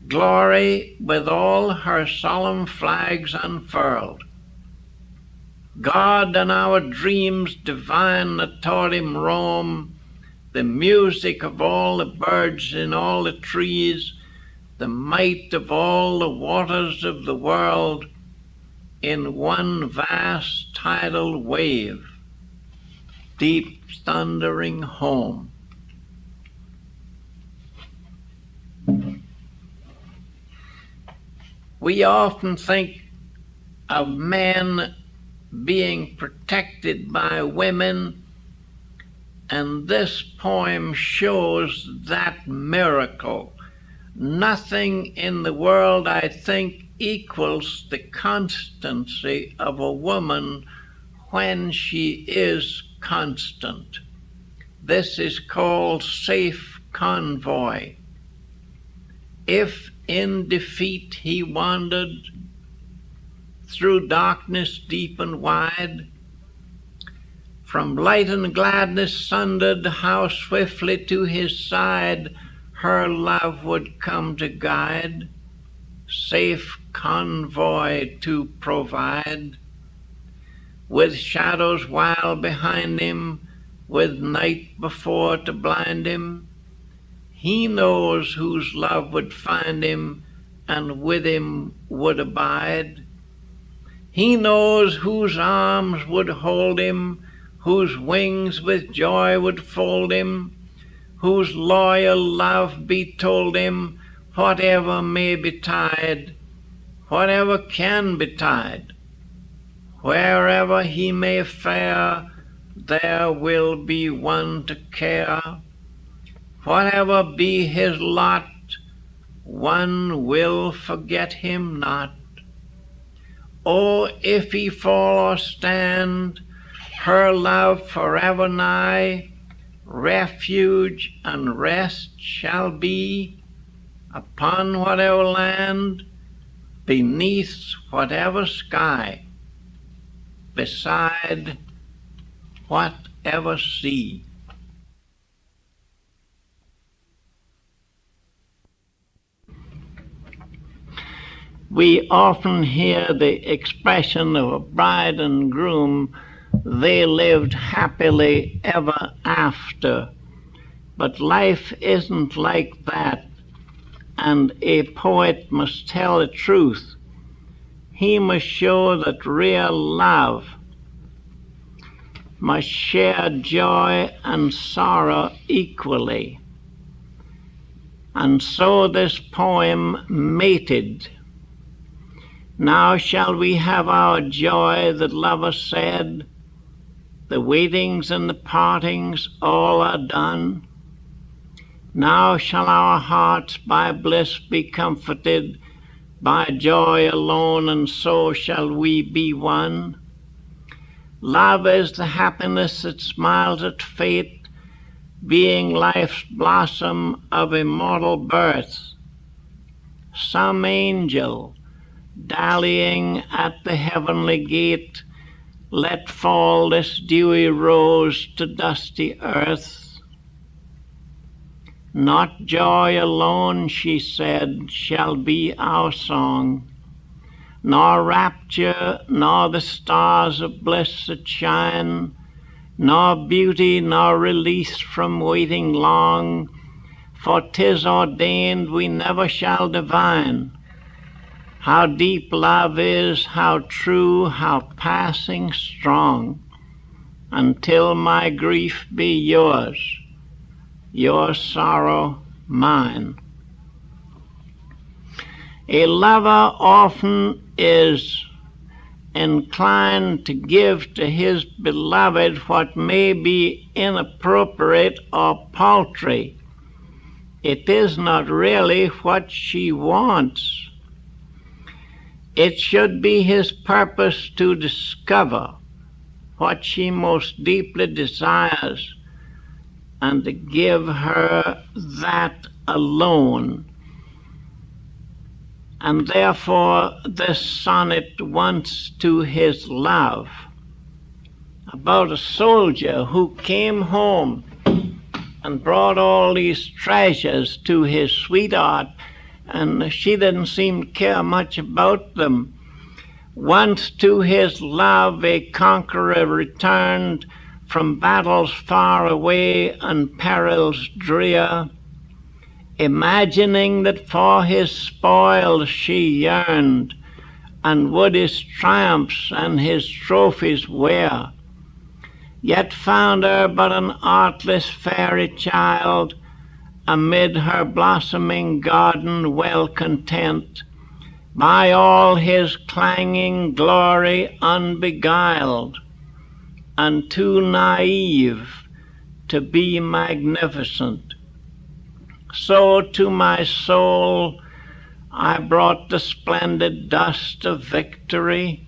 Glory with all her solemn flags unfurled. God and our dreams divine that taught him roam, the music of all the birds in all the trees, the might of all the waters of the world, in one vast tidal wave, deep thundering home. We often think of men being protected by women, and this poem shows that miracle. Nothing in the world, I think, equals the constancy of a woman when she is constant. This is called safe convoy. If in defeat he wandered through darkness deep and wide, from light and gladness sundered, how swiftly to his side her love would come to guide, safe convoy to provide. With shadows wild behind him, with night before to blind him. He knows whose love would find him and with him would abide. He knows whose arms would hold him, whose wings with joy would fold him, whose loyal love be told him, whatever may betide, whatever can betide. Wherever he may fare, there will be one to care. Whatever be his lot, one will forget him not. Oh, if he fall or stand, her love forever nigh, refuge and rest shall be upon whatever land, beneath whatever sky, beside whatever sea. We often hear the expression of a bride and groom, they lived happily ever after. But life isn't like that, and a poet must tell the truth. He must show that real love must share joy and sorrow equally. And so this poem mated. Now shall we have our joy that lovers said, the waitings and the partings all are done. Now shall our hearts by bliss be comforted, by joy alone, and so shall we be one. Love is the happiness that smiles at fate, being life's blossom of immortal birth. Some angel, dallying at the heavenly gate, let fall this dewy rose to dusty earth. Not joy alone, she said, shall be our song, nor rapture, nor the stars of bliss that shine, nor beauty, nor release from waiting long, for 'tis ordained we never shall divine how deep love is, how true, how passing strong, until my grief be yours, your sorrow mine. A lover often is inclined to give to his beloved what may be inappropriate or paltry. It is not really what she wants. It should be his purpose to discover what she most deeply desires and to give her that alone. And therefore this sonnet wants to his love, about a soldier who came home and brought all these treasures to his sweetheart, and she didn't seem to care much about them. Once to his love a conqueror returned from battles far away and perils drear, imagining that for his spoils she yearned, and would his triumphs and his trophies wear, yet found her but an artless fairy child, amid her blossoming garden well content, by all his clanging glory unbeguiled, and too naive to be magnificent. So to my soul I brought the splendid dust of victory,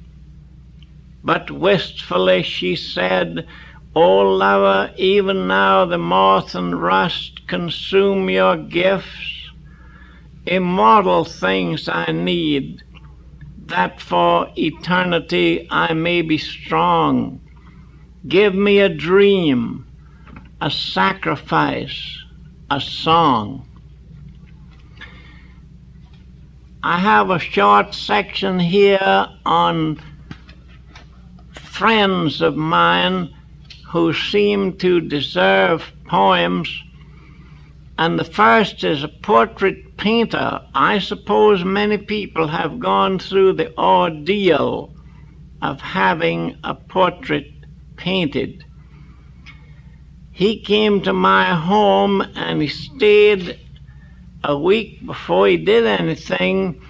but wistfully she said, O lover, even now the moth and rust consume your gifts. Immortal things I need, that for eternity I may be strong. Give me a dream, a sacrifice, a song. I have a short section here on friends of mine who seem to deserve poems, and the first is a portrait painter. I suppose many people have gone through the ordeal of having a portrait painted. He came to my home and he stayed a week before he did anything.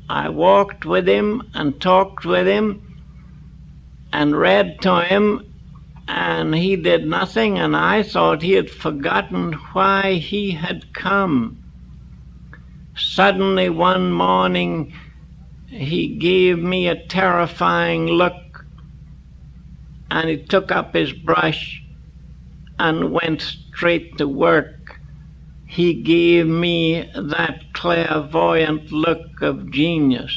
I walked with him and talked with him and read to him, and he did nothing, and I thought he had forgotten why he had come. Suddenly one morning he gave me a terrifying look, and he took up his brush and went straight to work. He gave me that clairvoyant look of genius.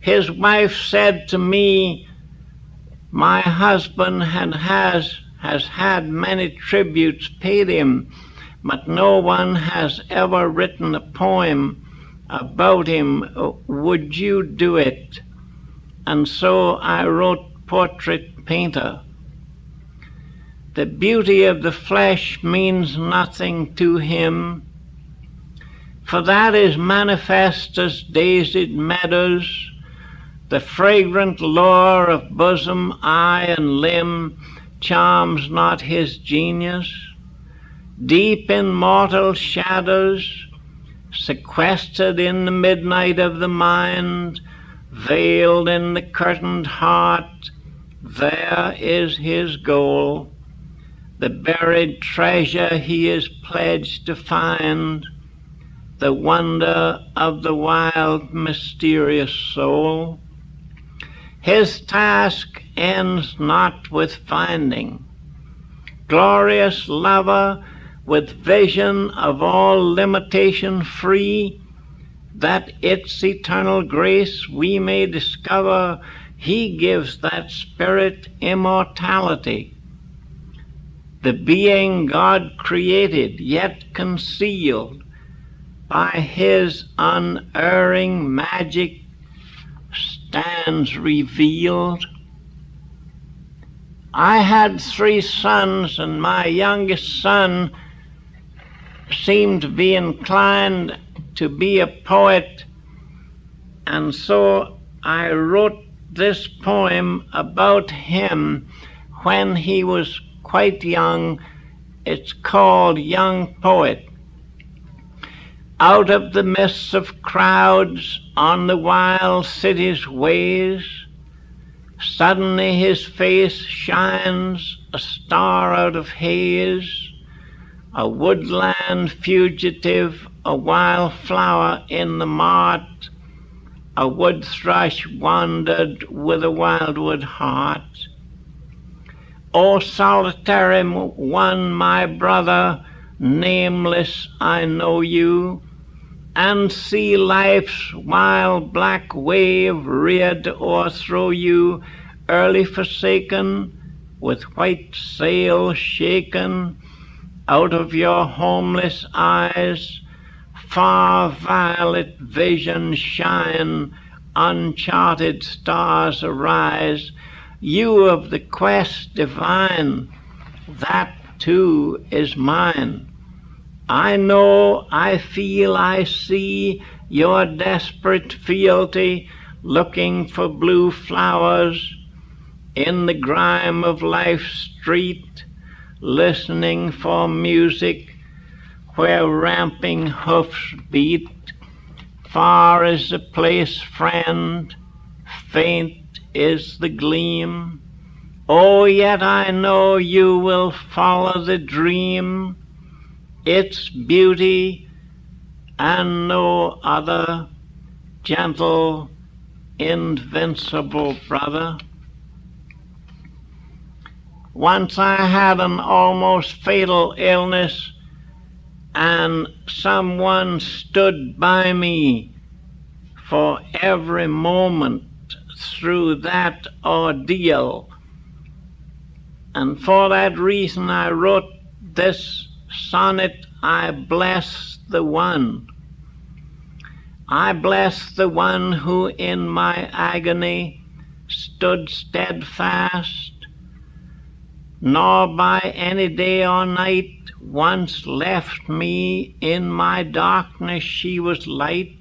His wife said to me, my husband has had many tributes paid him, but no one has ever written a poem about him. Would you do it? And so I wrote Portrait Painter. The beauty of the flesh means nothing to him, for that is manifest as daisied meadows. The fragrant lure of bosom, eye, and limb charms not his genius. Deep in mortal shadows, sequestered in the midnight of the mind, veiled in the curtained heart, there is his goal, the buried treasure he is pledged to find, the wonder of the wild, mysterious soul. His task ends not with finding. Glorious lover, with vision of all limitation free, that its eternal grace we may discover, he gives that spirit immortality. The being God created, yet concealed by his unerring magic, stands revealed. I had 3 sons, and my youngest son seemed to be inclined to be a poet, and so I wrote this poem about him when he was quite young. It's called Young Poet. Out of the mists of crowds on the wild city's ways, suddenly his face shines, a star out of haze, a woodland fugitive, a wild flower in the mart, a wood thrush wandered with a wildwood heart. O solitary one, my brother, nameless I know you, and see life's wild black wave reared o'erthrow you, early forsaken, with white sail shaken. Out of your homeless eyes far violet visions shine, uncharted stars arise. You of the quest divine, that too is mine. I know, I feel, I see your desperate fealty, looking for blue flowers in the grime of life's street, listening for music where ramping hoofs beat. Far is the place, friend, faint is the gleam. Oh, yet I know you will follow the dream, its beauty and no other, gentle, invincible brother. Once I had an almost fatal illness, and someone stood by me for every moment through that ordeal. And for that reason I wrote this sonnet, I bless the one. I bless the one who in my agony stood steadfast, nor by any day or night once left me. In my darkness she was light.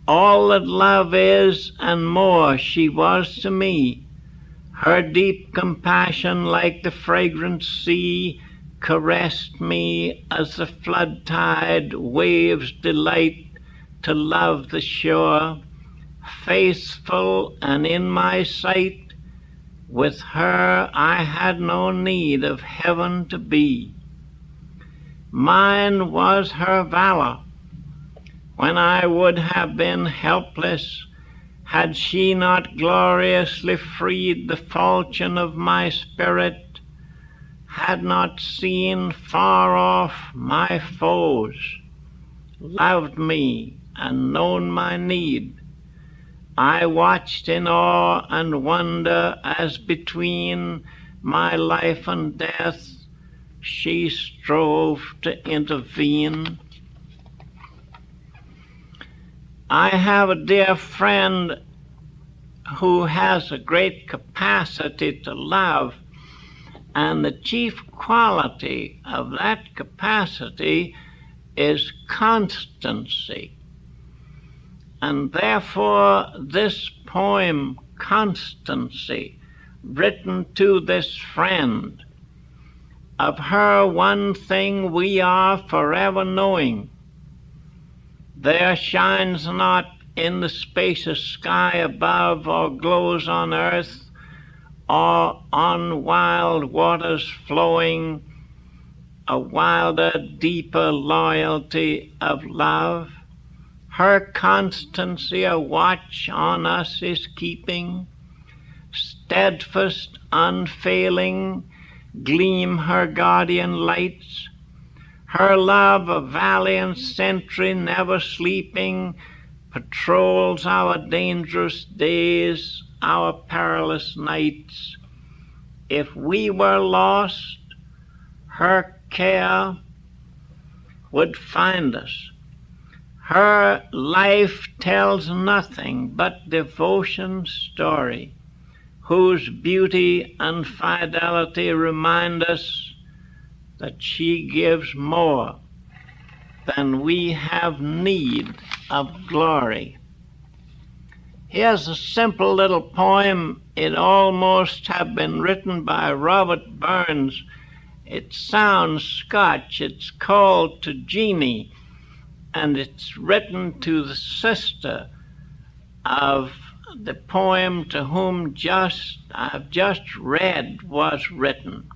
All that love is and more she was to me. Her deep compassion, like the fragrant sea, caressed me as the flood tide waves delight to love the shore. Faithful and in my sight, with her I had no need of heaven to be. Mine was her valor, when I would have been helpless, had she not gloriously freed the falchion of my spirit, had not seen far off my foes, loved me and known my need. I watched in awe and wonder as between my life and death she strove to intervene. I have a dear friend who has a great capacity to love, and the chief quality of that capacity is constancy. And therefore this poem, Constancy, written to this friend, of her one thing we are forever knowing: there shines not in the spacious sky above, or glows on earth, or on wild waters flowing, a wilder, deeper loyalty of love. Her constancy a watch on us is keeping, steadfast, unfailing, gleam her guardian lights. Her love a valiant sentry never sleeping, patrols our dangerous days, our perilous nights. If we were lost, her care would find us. Her life tells nothing but devotion's story, whose beauty and fidelity remind us that she gives more than we have need of glory. Here's a simple little poem. It almost have been written by Robert Burns. It sounds Scotch. It's called To Jeannie, and it's written to the sister of the poem to whom I've just read was written.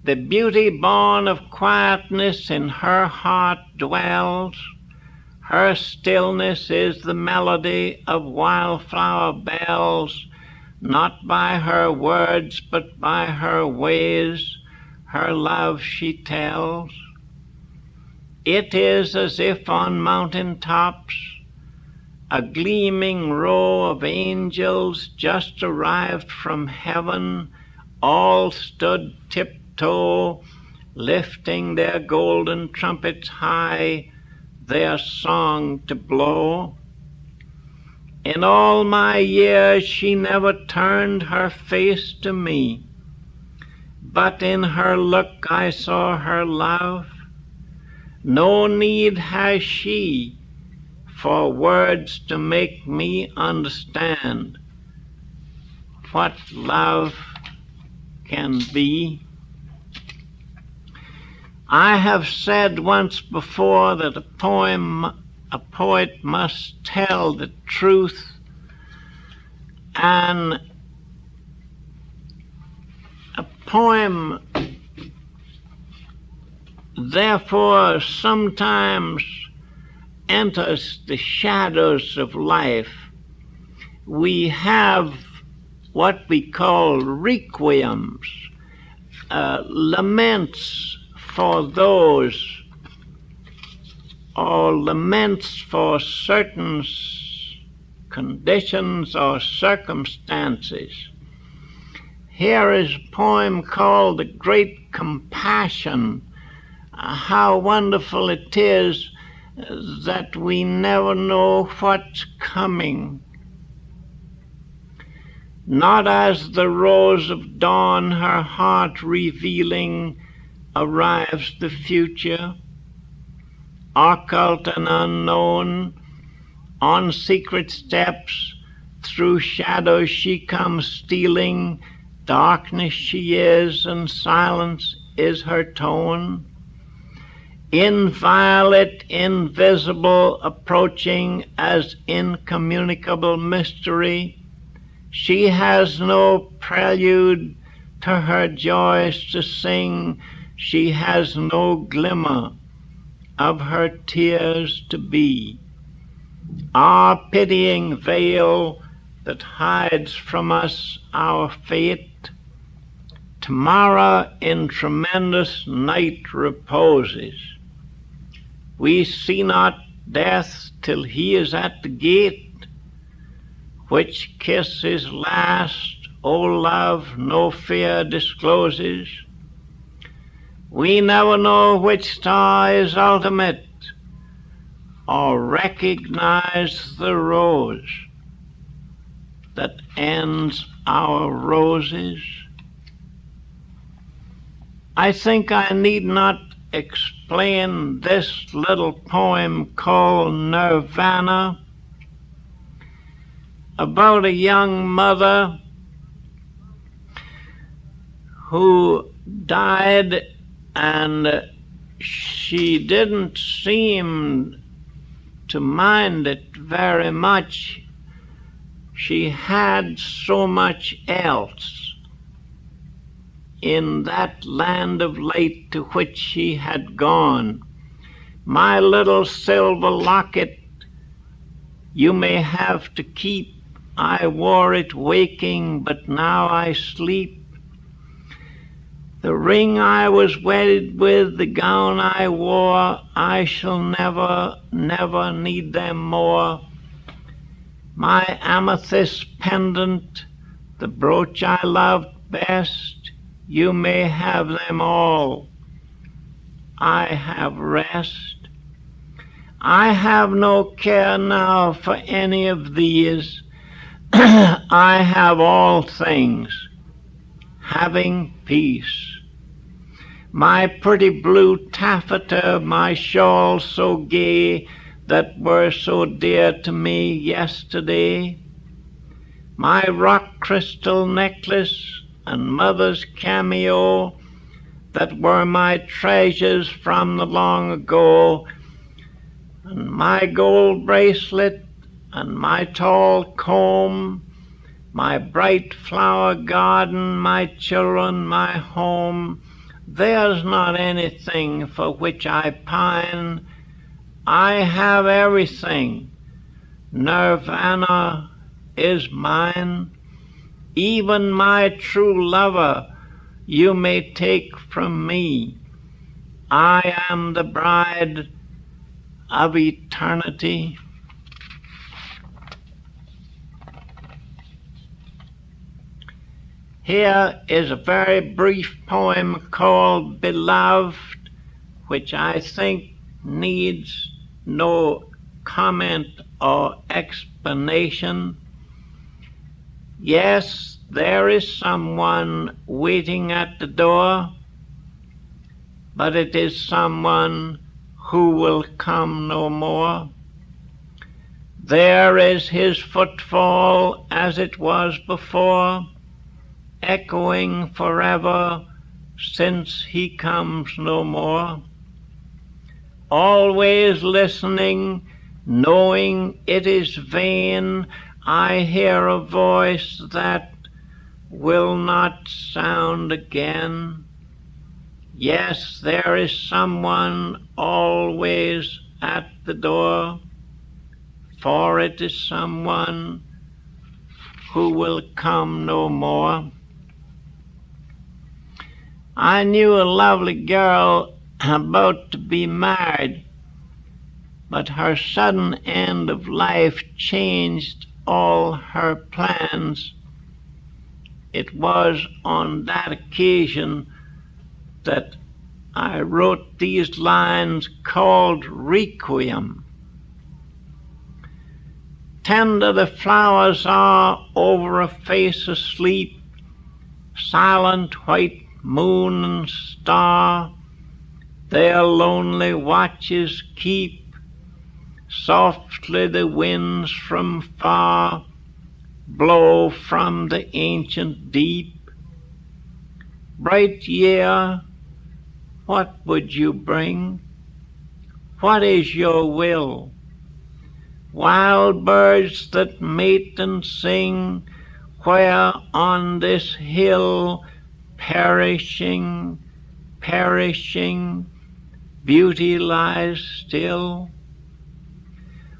The beauty born of quietness in her heart dwells. Her stillness is the melody of wildflower bells. Not by her words, but by her ways, her love she tells. It is as if on mountain tops a gleaming row of angels just arrived from heaven, all stood tiptoe, lifting their golden trumpets high, their song to blow. In all my years she never turned her face to me, but in her look I saw her love. No need has she for words to make me understand what love can be. I have said once before that a poet must tell the truth, and a poem therefore sometimes enters the shadows of life. We have what we call requiems, laments for those, or laments for certain conditions or circumstances. Here is a poem called The Great Compassion. How wonderful it is that we never know what's coming. Not as the rose of dawn, her heart revealing, arrives the future, occult and unknown. On secret steps, through shadows she comes stealing. Darkness she is, and silence is her tone. Inviolate, invisible, approaching as incommunicable mystery. She has no prelude to her joys to sing. She has no glimmer of her tears to be. Our pitying veil that hides from us our fate, tomorrow in tremendous night reposes. We see not death till he is at the gate. Which kiss is last, O love, no fear discloses. We never know which star is ultimate, or recognize the rose that ends our roses. I think I need not explain this little poem called Nirvana, about a young mother who died, and she didn't seem to mind it very much. She had so much else in that land of light to which she had gone. My little silver locket you may have to keep. I wore it waking, but now I sleep. The ring I was wedded with, the gown I wore, I shall never, never need them more. My amethyst pendant, the brooch I loved best, you may have them all. I have rest. I have no care now for any of these. I have all things, having peace. My pretty blue taffeta, my shawl so gay, that were so dear to me yesterday, my rock crystal necklace and mother's cameo, that were my treasures from the long ago, and my gold bracelet, and my tall comb, my bright flower garden, my children, my home, there's not anything for which I pine. I have everything. Nirvana is mine. Even my true lover you may take from me. I am the bride of eternity. Here is a very brief poem called Beloved, which I think needs no comment or explanation. Yes, there is someone waiting at the door, but it is someone who will come no more. There is his footfall as it was before, echoing forever since he comes no more. Always listening, knowing it is vain, I hear a voice that will not sound again. Yes, there is someone always at the door, for it is someone who will come no more. I knew a lovely girl about to be married, but her sudden end of life changed all her plans. It was on that occasion that I wrote these lines called Requiem. Tender the flowers are over a face asleep, silent white moon and star their lonely watches keep. Softly the winds from far blow from the ancient deep. Bright year, what would you bring? What is your will? Wild birds that mate and sing, where on this hill perishing, perishing, beauty lies still.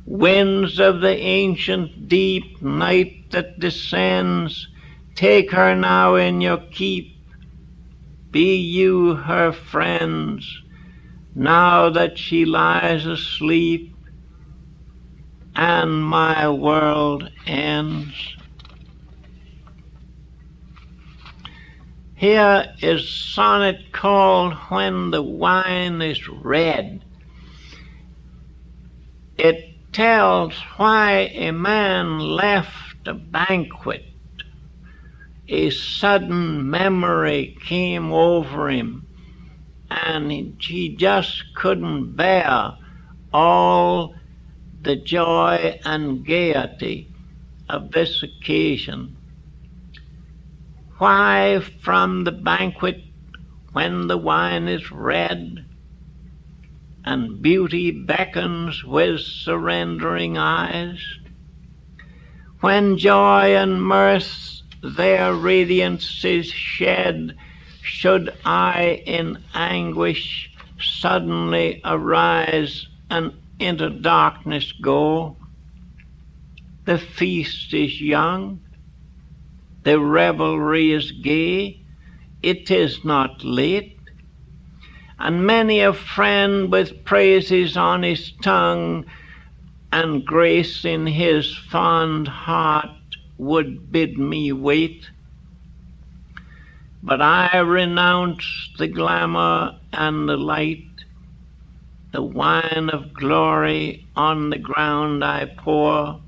Winds of the ancient deep, night that descends, take her now in your keep. Be you her friends, now that she lies asleep, and my world ends. Here is sonnet called When the Wine is Red. It tells why a man left a banquet. A sudden memory came over him, and he just couldn't bear all the joy and gaiety of this occasion. Why from the banquet, when the wine is red, and beauty beckons with surrendering eyes, when joy and mirth their radiances shed, should I in anguish suddenly arise and into darkness go? The feast is young, the revelry is gay, it is not late, and many a friend with praises on his tongue and grace in his fond heart would bid me wait. But I renounce the glamour and the light, the wine of glory on the ground I pour,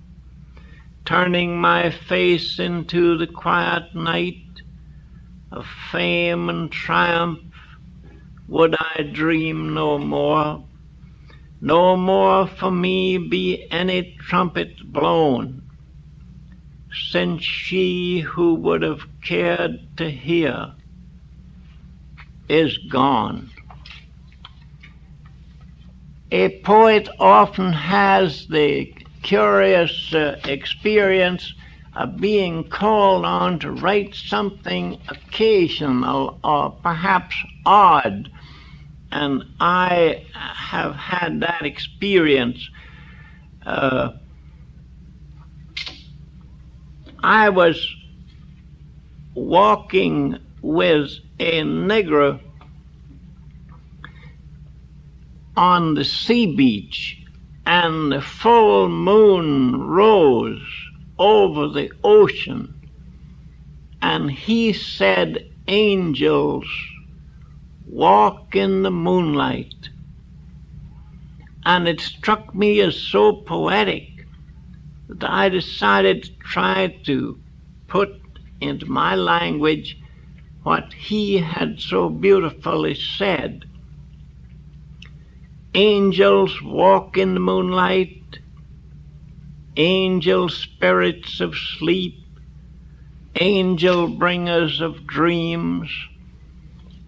turning my face into the quiet night of fame and triumph. Would I dream no more? No more for me be any trumpet blown, since she who would have cared to hear is gone. A poet often has the curious experience of being called on to write something occasional or perhaps odd, and I have had that experience. I was walking with a nigger on the sea beach, and the full moon rose over the ocean, and he said, "Angels walk in the moonlight." And it struck me as so poetic that I decided to try to put into my language what he had so beautifully said. Angels walk in the moonlight, angel spirits of sleep, angel bringers of dreams,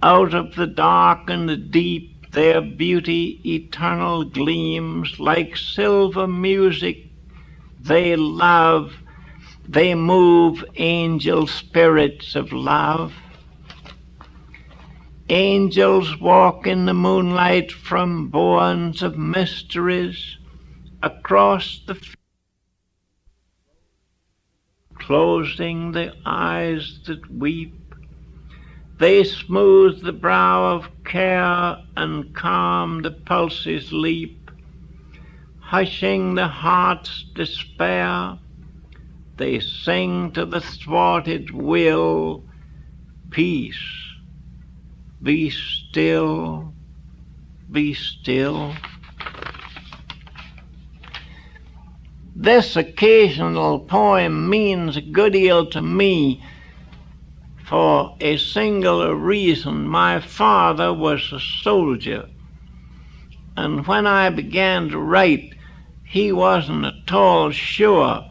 out of the dark and the deep their beauty eternal gleams, like silver music they love, they move angel spirits of love. Angels walk in the moonlight from bournes of mysteries across the closing the eyes that weep. They smooth the brow of care and calm the pulse's leap. Hushing the heart's despair, they sing to the thwarted will, "Peace, be still, be still." This occasional poem means a good deal to me for a singular reason. My father was a soldier, and when I began to write, he wasn't at all sure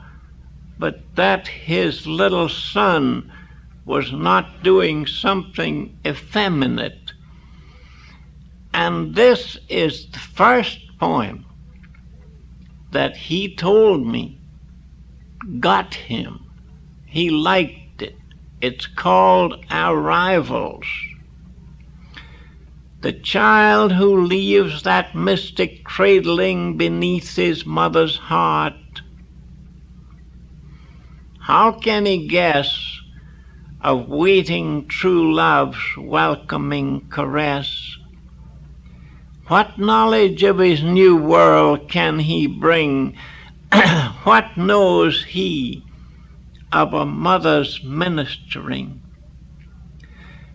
but that his little son was not doing something effeminate. And this is the first poem that he told me got him. He liked it. It's called Arrivals. The child who leaves that mystic cradling beneath his mother's heart, how can he guess of waiting true love's welcoming caress? What knowledge of his new world can he bring? What knows he of a mother's ministering?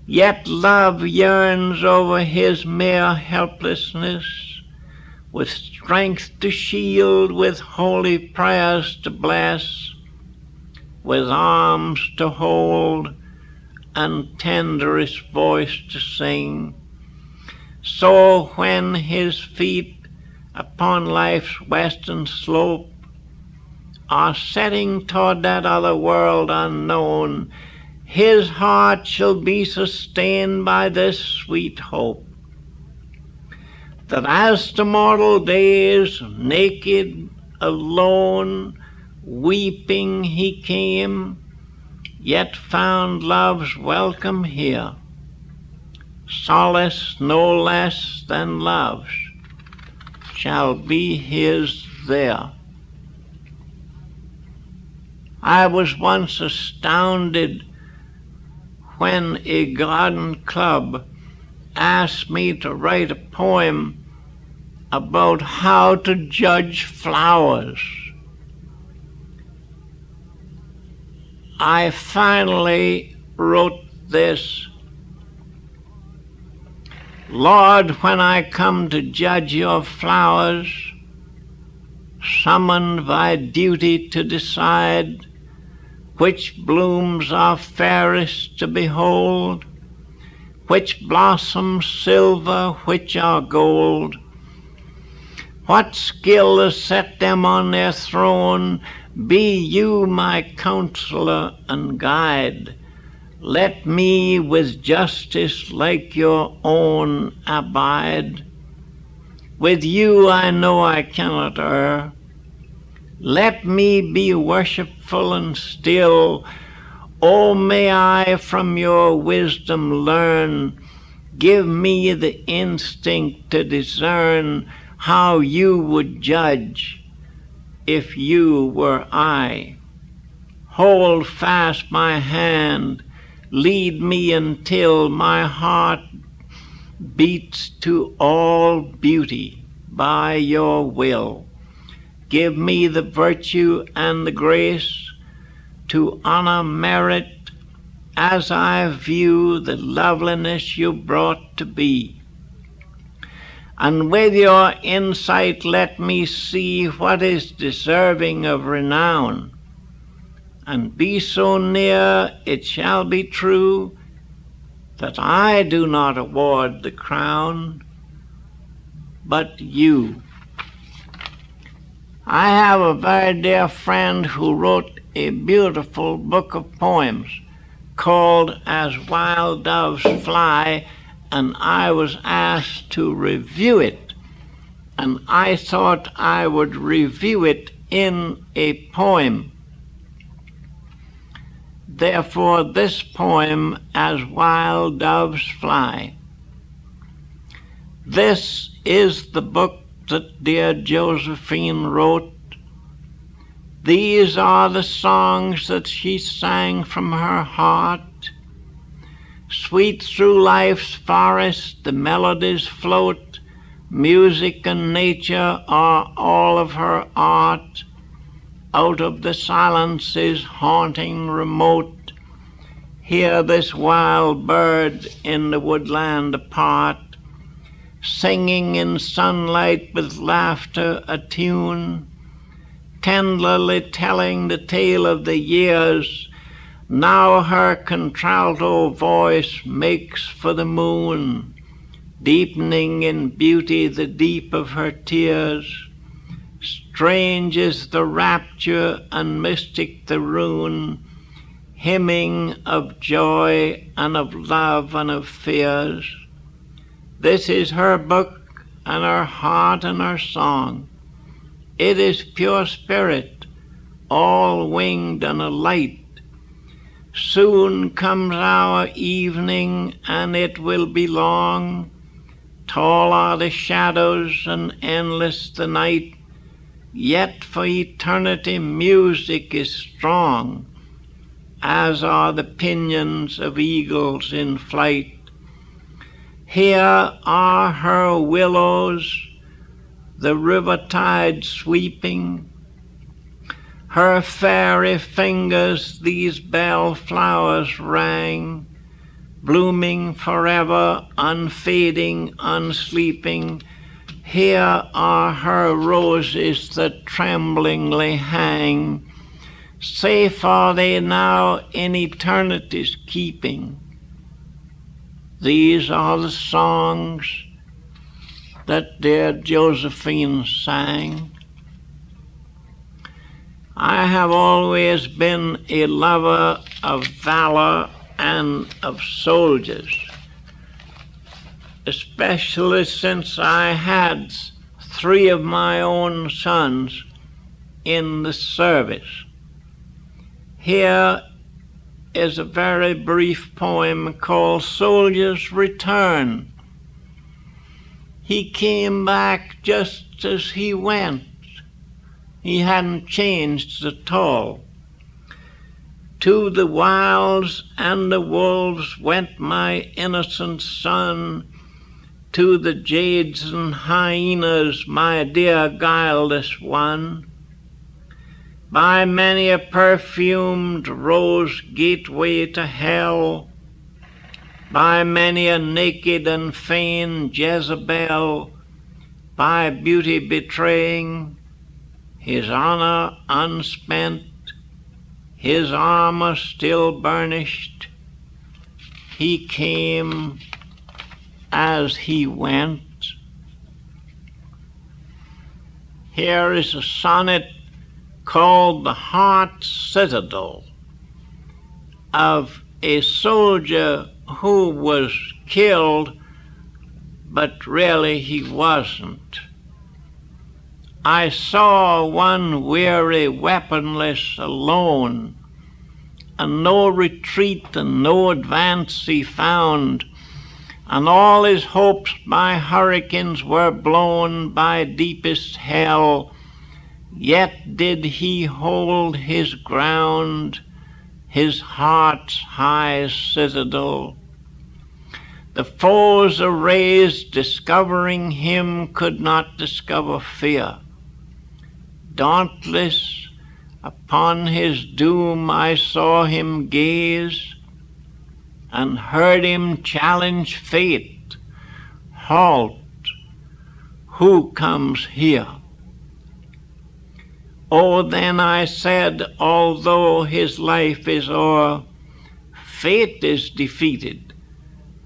Yet love yearns over his mere helplessness, with strength to shield, with holy prayers to bless, with arms to hold and tenderest voice to sing. So when his feet upon life's western slope are setting toward that other world unknown, his heart shall be sustained by this sweet hope, that as to mortal days, naked, alone, weeping he came, yet found love's welcome here. Solace no less than love's shall be his there. I was once astounded when a garden club asked me to write a poem about how to judge flowers. I finally wrote this: Lord, when I come to judge your flowers, summoned by duty to decide which blooms are fairest to behold, which blossom silver, which are gold, what skill has set them on their throne, be you my counselor and guide. Let me with justice like your own abide. With you I know I cannot err. Let me be worshipful and still. Oh, may I from your wisdom learn. Give me the instinct to discern how you would judge if you were I. Hold fast my hand. Lead me until my heart beats to all beauty by your will. Give me the virtue and the grace to honor merit as I view the loveliness you brought to be. And with your insight let me see what is deserving of renown, and be so near it shall be true that I do not award the crown, but you. I have a very dear friend who wrote a beautiful book of poems called As Wild Doves Fly, and I was asked to review it, and I thought I would review it in a poem. Therefore, this poem, As Wild Doves Fly. This is the book that dear Josephine wrote. These are the songs that she sang from her heart. Sweet through life's forest the melodies float. Music and nature are all of her art. Out of the silences haunting remote, hear this wild bird in the woodland apart, singing in sunlight with laughter attune, tenderly telling the tale of the years. Now her contralto voice makes for the moon, deepening in beauty the deep of her tears. Strange is the rapture and mystic the rune, hymning of joy and of love and of fears. This is her book and her heart and her song. It is pure spirit, all winged and alight. Soon comes our evening, and it will be long. Tall are the shadows and endless the night, yet for eternity music is strong, as are the pinions of eagles in flight. Here are her willows, the river tide sweeping. Her fairy fingers these bell flowers rang, blooming forever, unfading, unsleeping. Here are her roses that tremblingly hang. Safe are they now in eternity's keeping. These are the songs that dear Josephine sang. I have always been a lover of valor and of soldiers, especially since I had 3 of my own sons in the service. Here is a very brief poem called Soldier's Return. He came back just as he went. He hadn't changed at all. To the wilds and the wolves went my innocent son, to the jades and hyenas, my dear guileless one. By many a perfumed rose gateway to hell, by many a naked and vain Jezebel, by beauty betraying his honor unspent, his armor still burnished, he came as he went. Here is a sonnet called The Heart Citadel, of a soldier who was killed, but really he wasn't. I saw one weary, weaponless, alone, and no retreat and no advance he found, and all his hopes by hurricanes were blown by deepest hell. Yet did he hold his ground, his heart's high citadel. The foes erased, discovering him, could not discover fear. Dauntless, upon his doom I saw him gaze, and heard him challenge fate. Halt, who comes here? Oh, then I said, although his life is o'er, fate is defeated,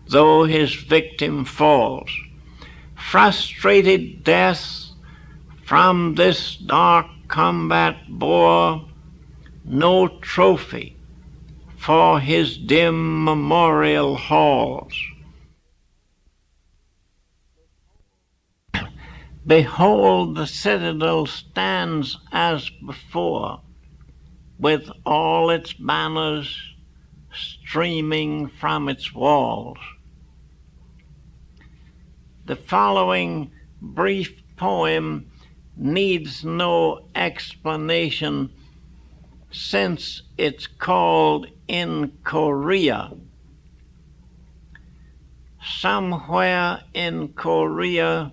though his victim falls. Frustrated death from this dark combat bore no trophy for his dim memorial halls. Behold, the citadel stands as before, with all its banners streaming from its walls. The following brief poem needs no explanation, since it's called In Korea. Somewhere in Korea,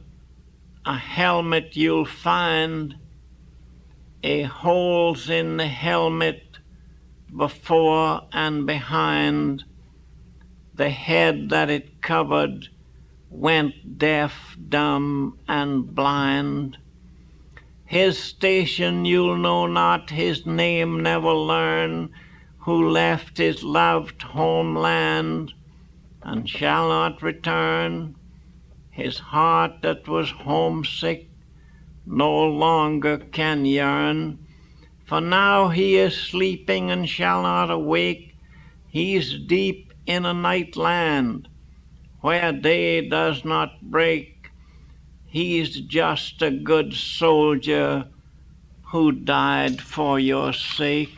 a helmet you'll find, a holes in the helmet before and behind. The head that it covered went deaf, dumb, and blind. His station you'll know not, his name never learn, who left his loved homeland and shall not return. His heart that was homesick no longer can yearn, for now he is sleeping and shall not awake. He's deep in a night land where day does not break. He's just a good soldier who died for your sake.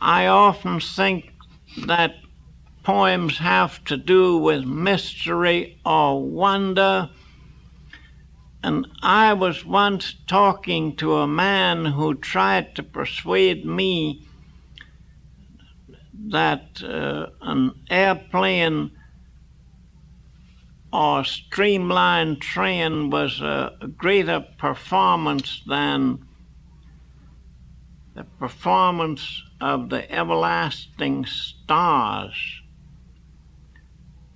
I often think that poems have to do with mystery or wonder, and I was once talking to a man who tried to persuade me that an airplane or streamlined train was a greater performance than the performance of the everlasting stars.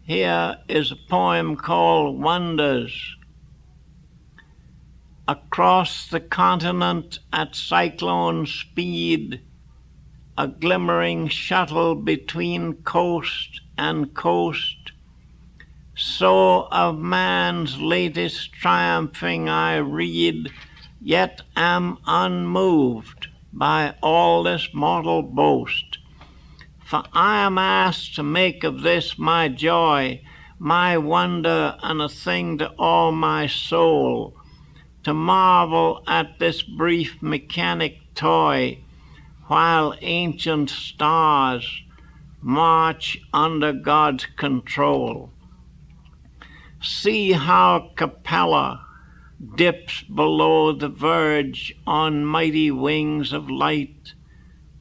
Here is a poem called Wonders. Across the continent at cyclone speed, a glimmering shuttle between coast and coast, so of man's latest triumphing I read, yet am unmoved by all this mortal boast. For I am asked to make of this my joy, my wonder, and a thing to all my soul, to marvel at this brief mechanic toy, while ancient stars march under God's control. See how Capella dips below the verge on mighty wings of light.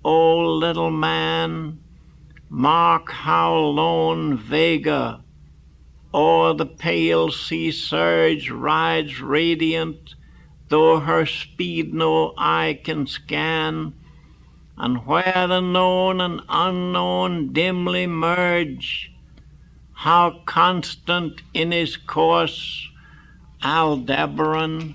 O little man, mark how lone Vega o'er the pale sea surge rides radiant, though her speed no eye can scan, and where the known and unknown dimly merge, how constant in his course Aldebaran.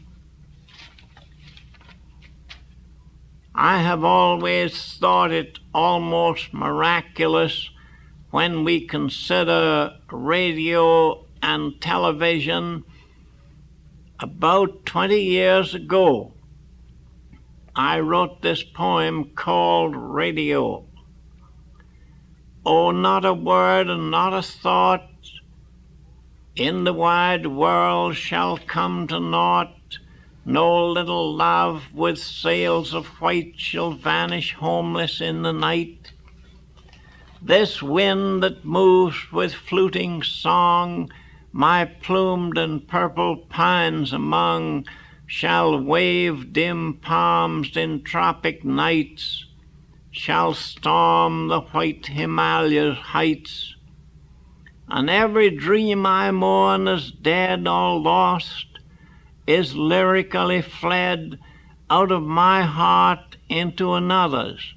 I have always thought it almost miraculous when we consider radio and television. About 20 years ago, I wrote this poem called Radio. Oh, not a word and not a thought in the wide world shall come to naught. No little love with sails of white shall vanish homeless in the night. This wind that moves with fluting song my plumed and purple pines among shall wave dim palms in tropic nights, shall storm the white Himalayas heights. And every dream I mourn as dead or lost is lyrically fled out of my heart into another's,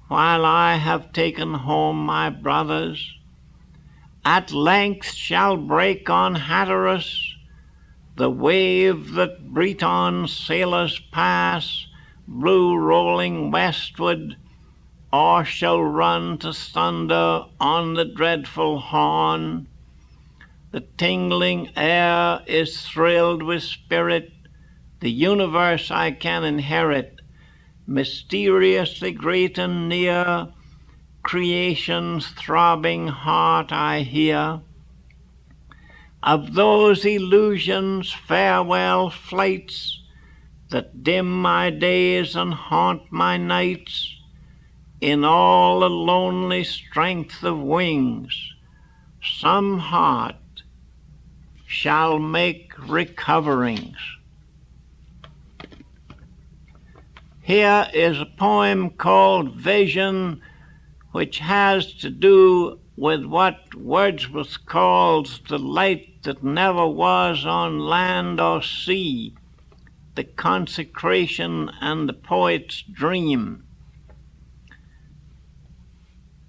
while I have taken home my brothers. At length shall break on Hatteras the wave that Breton sailors pass, blue rolling westward, or shall run to thunder on the dreadful horn. The tingling air is thrilled with spirit, the universe I can inherit, mysteriously great and near, creation's throbbing heart I hear. Of those illusions farewell flights that dim my days and haunt my nights, in all the lonely strength of wings, some heart shall make recoverings. Here is a poem called Vision, which has to do with what Wordsworth calls the light that never was on land or sea, the consecration and the poet's dream.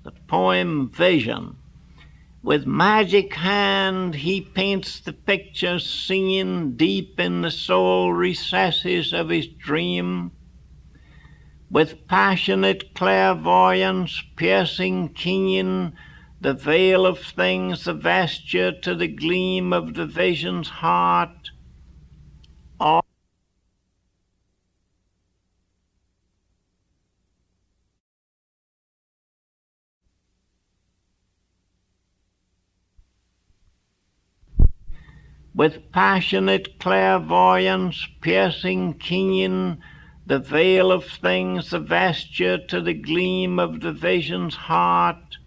The poem Vision. With magic hand he paints the picture seen deep in the soul recesses of his dream. With passionate clairvoyance piercing keen the veil of things, the vesture to the gleam of the vision's heart. With passionate clairvoyance piercing keen the veil of things, the vesture to the gleam of the vision's heart.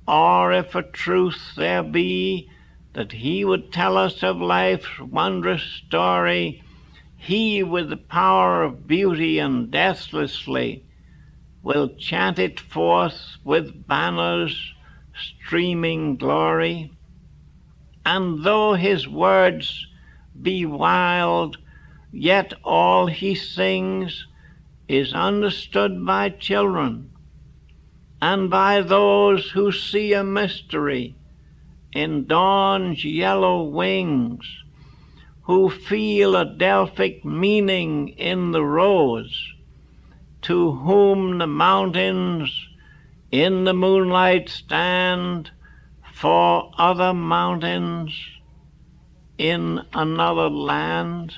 Or if a truth there be that he would tell us of life's wondrous story, he with the power of beauty and deathlessly will chant it forth with banners streaming glory. And though his words be wild, yet all he sings is understood by children and by those who see a mystery in dawn's yellow wings, who feel a Delphic meaning in the rose, to whom the mountains in the moonlight stand for other mountains in another land.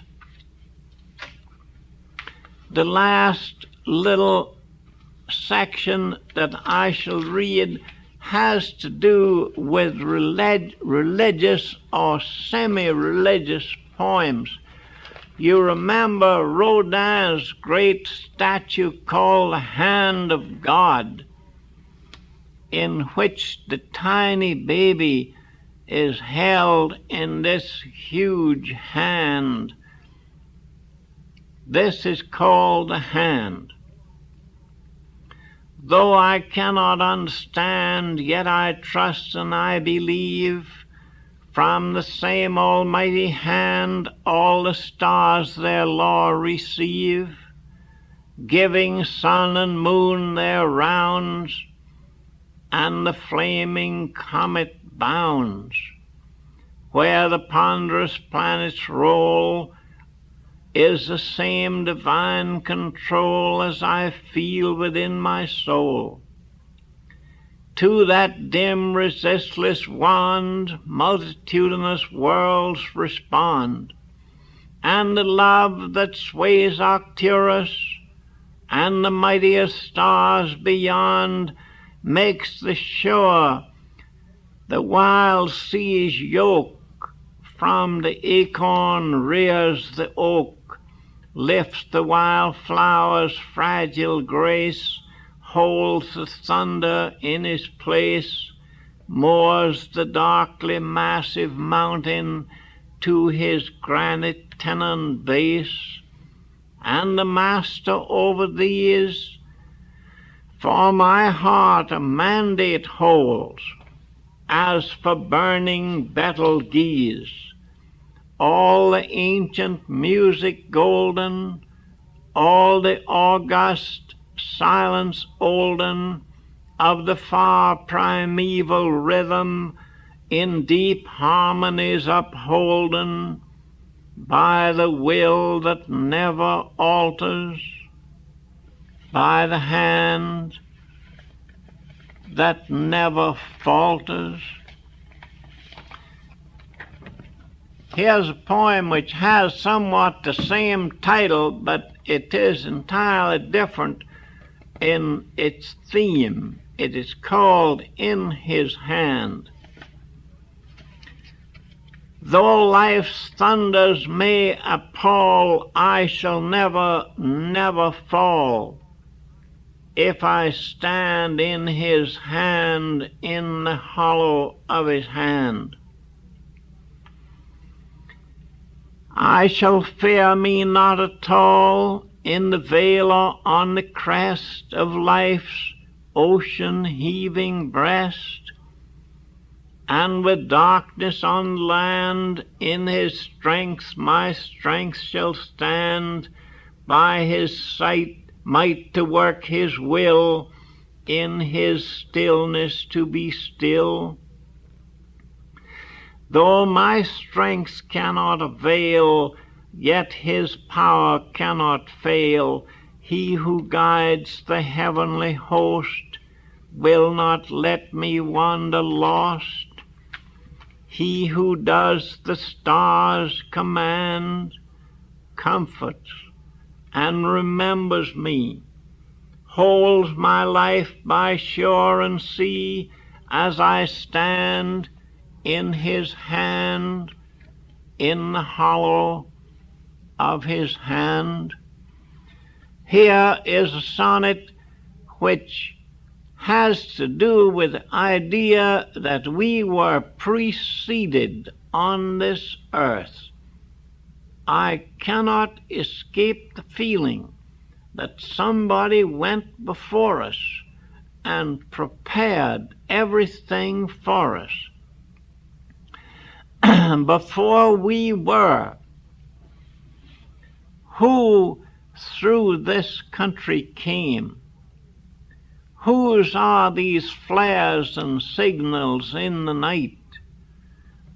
The last little section that I shall read has to do with religious or semi-religious poems. You remember Rodin's great statue called The Hand of God, in which the tiny baby is held in this huge hand. This is called the hand. Though I cannot understand, yet I trust and I believe from the same almighty hand all the stars their law receive, giving sun and moon their rounds, and the flaming comet bounds, where the ponderous planets roll, is the same divine control as I feel within my soul. To that dim, resistless wand, multitudinous worlds respond, and the love that sways Arcturus and the mightiest stars beyond makes the shore the wild sea's yoke, from the acorn rears the oak, lifts the wild flower's fragile grace, holds the thunder in his place, moors the darkly massive mountain to his granite tenon base, and the master over these for my heart a mandate holds, as for burning Betelgeuse, all the ancient music golden, all the august silence olden of the far primeval rhythm, in deep harmonies upholden by the will that never alters, by the hand that never falters. Here's a poem which has somewhat the same title, but it is entirely different in its theme. It is called In His Hand. Though life's thunders may appall, I shall never, never fall, if I stand in his hand, in the hollow of his hand. I shall fear me not at all in the vale or on the crest of life's ocean heaving breast, and with darkness on land, in his strength my strength shall stand, by his sight might to work his will, in his stillness to be still, Though my strength cannot avail, yet his power cannot fail. He who guides the heavenly host will not let me wander lost. He who does the stars command comforts and remembers me, holds my life by shore and sea as I stand in his hand, in the hollow of his hand. Here is a sonnet which has to do with the idea that we were preceded on this earth. I cannot escape the feeling that somebody went before us and prepared everything for us. Before we were, who through this country came? Whose are these flares and signals in the night?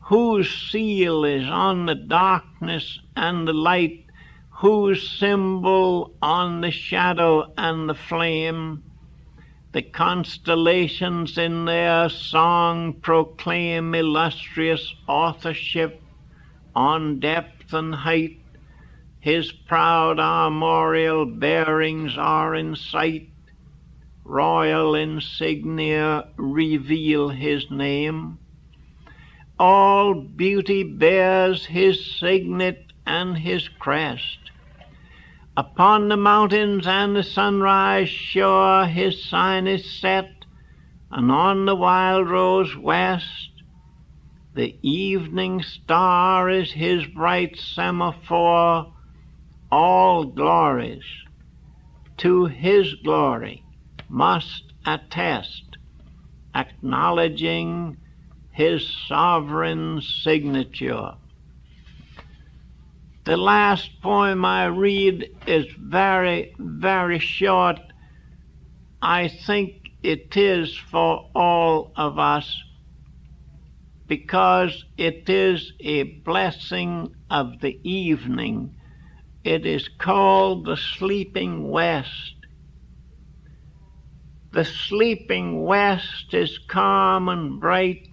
Whose seal is on the darkness and the light? Whose symbol on the shadow and the flame? The constellations in their song proclaim illustrious authorship on depth and height. His proud armorial bearings are in sight. Royal insignia reveal his name. All beauty bears his signet and his crest. Upon the mountains and the sunrise shore his sign is set, and on the wild rose west the evening star is his bright semaphore. All glories to his glory must attest, acknowledging his sovereign signature. The last poem I read is very, very short. I think it is for all of us because it is a blessing of the evening. It is called The Sleeping West. The sleeping west is calm and bright,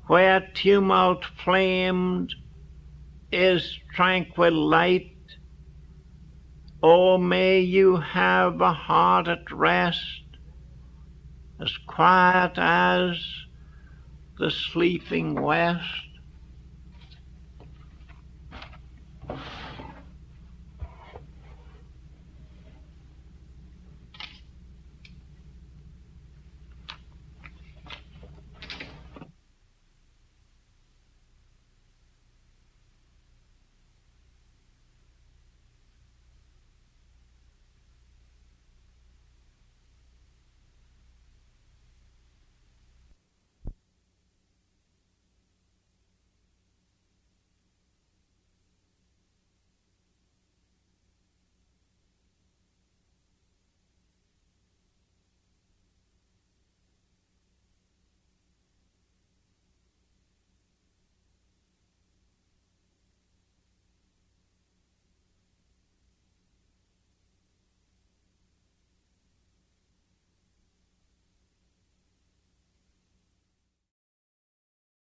where tumult flamed is tranquil light. Oh, may you have a heart at rest, as quiet as the sleeping west.